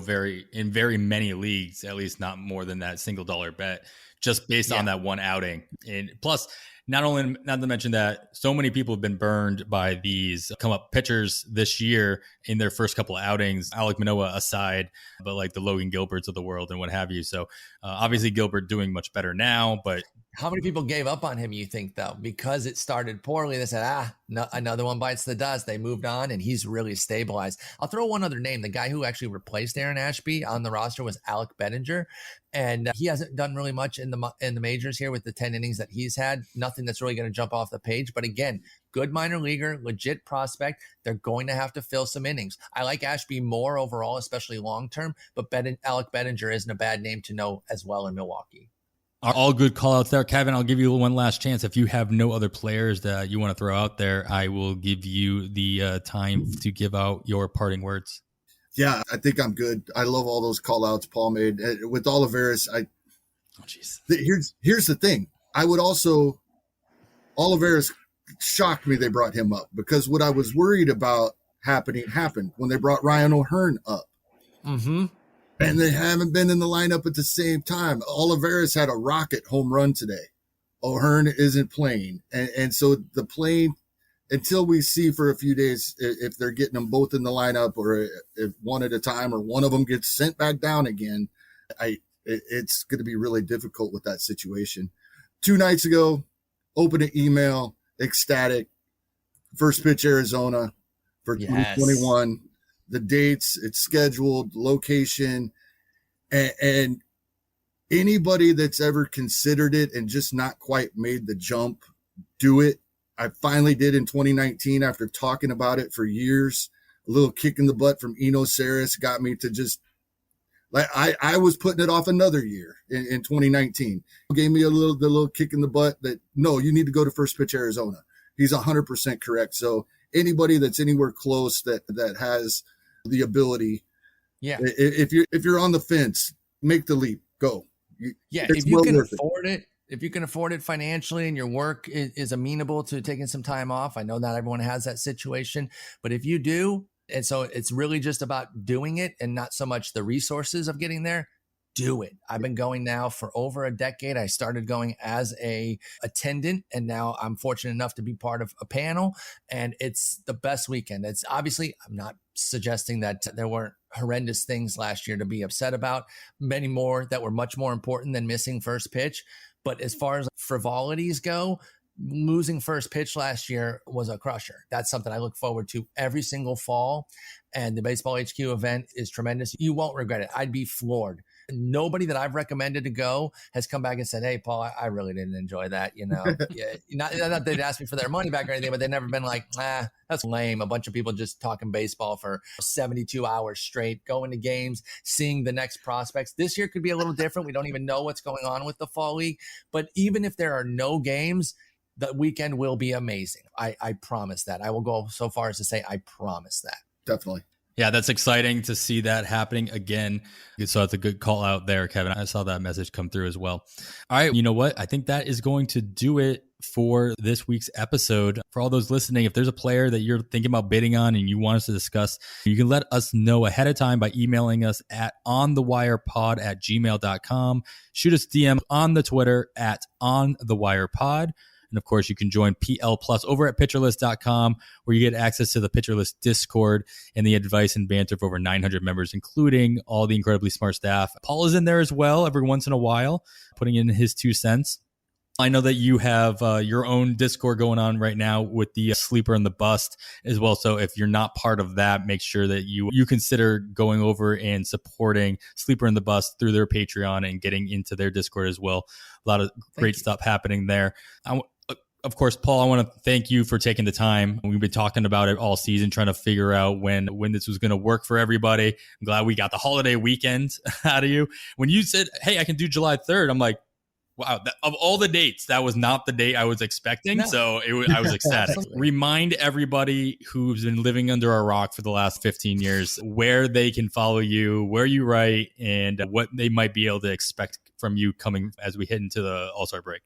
in very many leagues, at least not more than that $1 bet, just based on that one outing. And plus, not to mention that so many people have been burned by these come up pitchers this year in their first couple of outings, Alek Manoah aside, but like the Logan Gilberts of the world and what have you. So obviously Gilbert doing much better now, but how many people gave up on him, you think, though? Because it started poorly, they said, no, another one bites the dust. They moved on, and he's really stabilized. I'll throw one other name. The guy who actually replaced Aaron Ashby on the roster was Alec Bettinger, and he hasn't done really much in the majors here with the 10 innings that he's had. Nothing that's really going to jump off the page. But again, good minor leaguer, legit prospect. They're going to have to fill some innings. I like Ashby more overall, especially long-term, but Alec Bettinger isn't a bad name to know as well in Milwaukee. All good call outs there. Kevin, I'll give you one last chance. If you have no other players that you want to throw out there, I will give you the time to give out your parting words. Yeah, I think I'm good. I love all those call outs Paul made. With Olivares, here's the thing. I would also, Olivares shocked me they brought him up, because what I was worried about happened when they brought Ryan O'Hearn up. Mm-hmm. And they haven't been in the lineup at the same time. Olivares had a rocket home run today. O'Hearn isn't playing. And so the playing, until we see for a few days if they're getting them both in the lineup, or if one at a time, or one of them gets sent back down again, it's going to be really difficult with that situation. 2 nights ago, opened an email, ecstatic. First pitch Arizona for 2021. The dates, it's scheduled, location, and anybody that's ever considered it and just not quite made the jump, do it. I finally did in 2019 after talking about it for years. A little kick in the butt from Eno Saris got me to just, like, I was putting it off another year in 2019. Gave me the little kick in the butt that, no, you need to go to First Pitch Arizona. He's 100% correct. So anybody that's anywhere close that has the ability, if you're on the fence, make the leap, go. If you can afford it, if you can afford it financially and your work is amenable to taking some time off. I know not everyone has that situation, but if you do, and so it's really just about doing it and not so much the resources of getting there, do it. I've been going now for over a decade. I started going as a attendant, and now I'm fortunate enough to be part of a panel, and it's the best weekend. It's obviously, I'm not suggesting that there weren't horrendous things last year to be upset about, many more that were much more important than missing first pitch. But as far as frivolities go, losing first pitch last year was a crusher. That's something I look forward to every single fall. And the Baseball HQ event is tremendous. You won't regret it. I'd be floored Nobody that I've recommended to go has come back and said, hey, Paul, I really didn't enjoy that. Yeah, not that they'd ask me for their money back or anything, but they've never been like, that's lame. A bunch of people just talking baseball for 72 hours straight, going to games, seeing the next prospects. This year could be a little different. We don't even know what's going on with the fall league. But even if there are no games, the weekend will be amazing. I promise that. I will go so far as to say I promise that. Definitely. Yeah, that's exciting to see that happening again. So it's a good call out there, Kevin. I saw that message come through as well. All right, you know what? I think that is going to do it for this week's episode. For all those listening, if there's a player that you're thinking about bidding on and you want us to discuss, you can let us know ahead of time by emailing us at onthewirepod@gmail.com. Shoot us DM on the Twitter at onthewirepod. And of course, you can join PL Plus over at pitcherlist.com, where you get access to the Pitcher List Discord and the advice and banter of over 900 members, including all the incredibly smart staff. Paul is in there as well every once in a while, putting in his 2 cents. I know that you have your own Discord going on right now with the Sleeper and the Bust as well. So if you're not part of that, make sure that you consider going over and supporting Sleeper and the Bust through their Patreon and getting into their Discord as well. A lot of great stuff happening there. Of course, Paul, I want to thank you for taking the time. We've been talking about it all season, trying to figure out when this was going to work for everybody. I'm glad we got the holiday weekend out of you. When you said, hey, I can do July 3rd, I'm like, wow, of all the dates, that was not the date I was expecting. No. So I was ecstatic. Remind everybody who's been living under a rock for the last 15 years where they can follow you, where you write, and what they might be able to expect from you coming as we head into the All-Star break.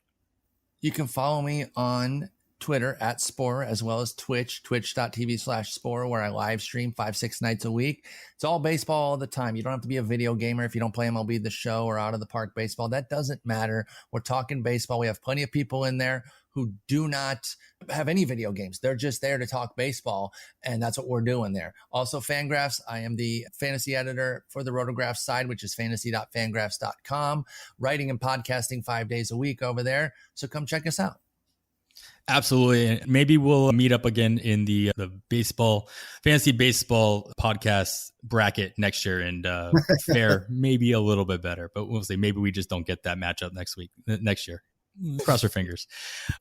You can follow me on Twitter at Sporer, as well as twitch.tv/Sporer, where I live stream 5-6 nights a week. It's all baseball all the time. You don't have to be a video gamer if you don't play MLB The Show or Out of the Park baseball. That doesn't matter. We're talking baseball. We have plenty of people in there who do not have any video games. They're just there to talk baseball, and that's what we're doing there. Also, Fangraphs. I am the fantasy editor for the Rotographs side, which is fantasy.fangraphs.com. Writing and podcasting 5 days a week over there. So come check us out. Absolutely. Maybe we'll meet up again in the fantasy baseball podcast bracket next year and fare maybe a little bit better, but we'll see. Maybe we just don't get that matchup next year. Cross our fingers.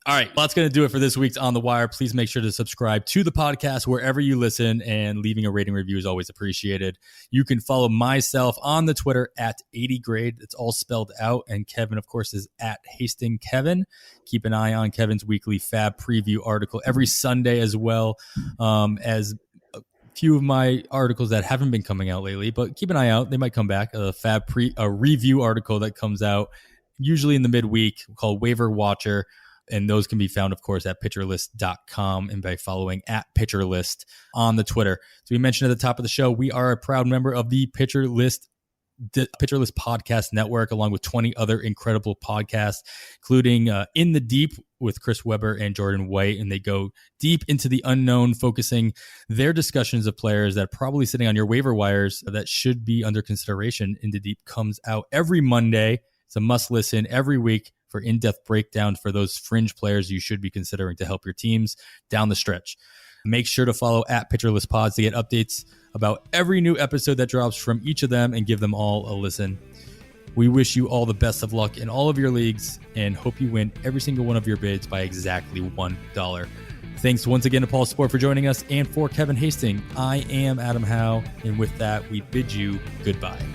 All right. Well, that's going to do it for this week's On the Wire. Please make sure to subscribe to the podcast wherever you listen, and leaving a rating review is always appreciated. You can follow myself on the Twitter at 80grade. It's all spelled out. And Kevin, of course, is at Hasting Kevin. Keep an eye on Kevin's weekly FAAB preview article every Sunday, as well as a few of my articles that haven't been coming out lately, but keep an eye out. They might come back. A review article that comes out usually in the midweek, called Waiver Watcher. And those can be found, of course, at pitcherlist.com and by following at pitcherlist on the Twitter. So we mentioned at the top of the show, we are a proud member of the Pitcher List Podcast Network, along with 20 other incredible podcasts, including In the Deep with Chris Webber and Jordan White. And they go deep into the unknown, focusing their discussions of players that are probably sitting on your waiver wires that should be under consideration. In the Deep comes out every Monday. It's a must listen every week for in-depth breakdown for those fringe players you should be considering to help your teams down the stretch. Make sure to follow at Pitcherlist Pods to get updates about every new episode that drops from each of them and give them all a listen. We wish you all the best of luck in all of your leagues and hope you win every single one of your bids by exactly $1. Thanks once again to Paul Sporer for joining us, and for Kevin Hastings, I am Adam Howe, and with that, we bid you goodbye.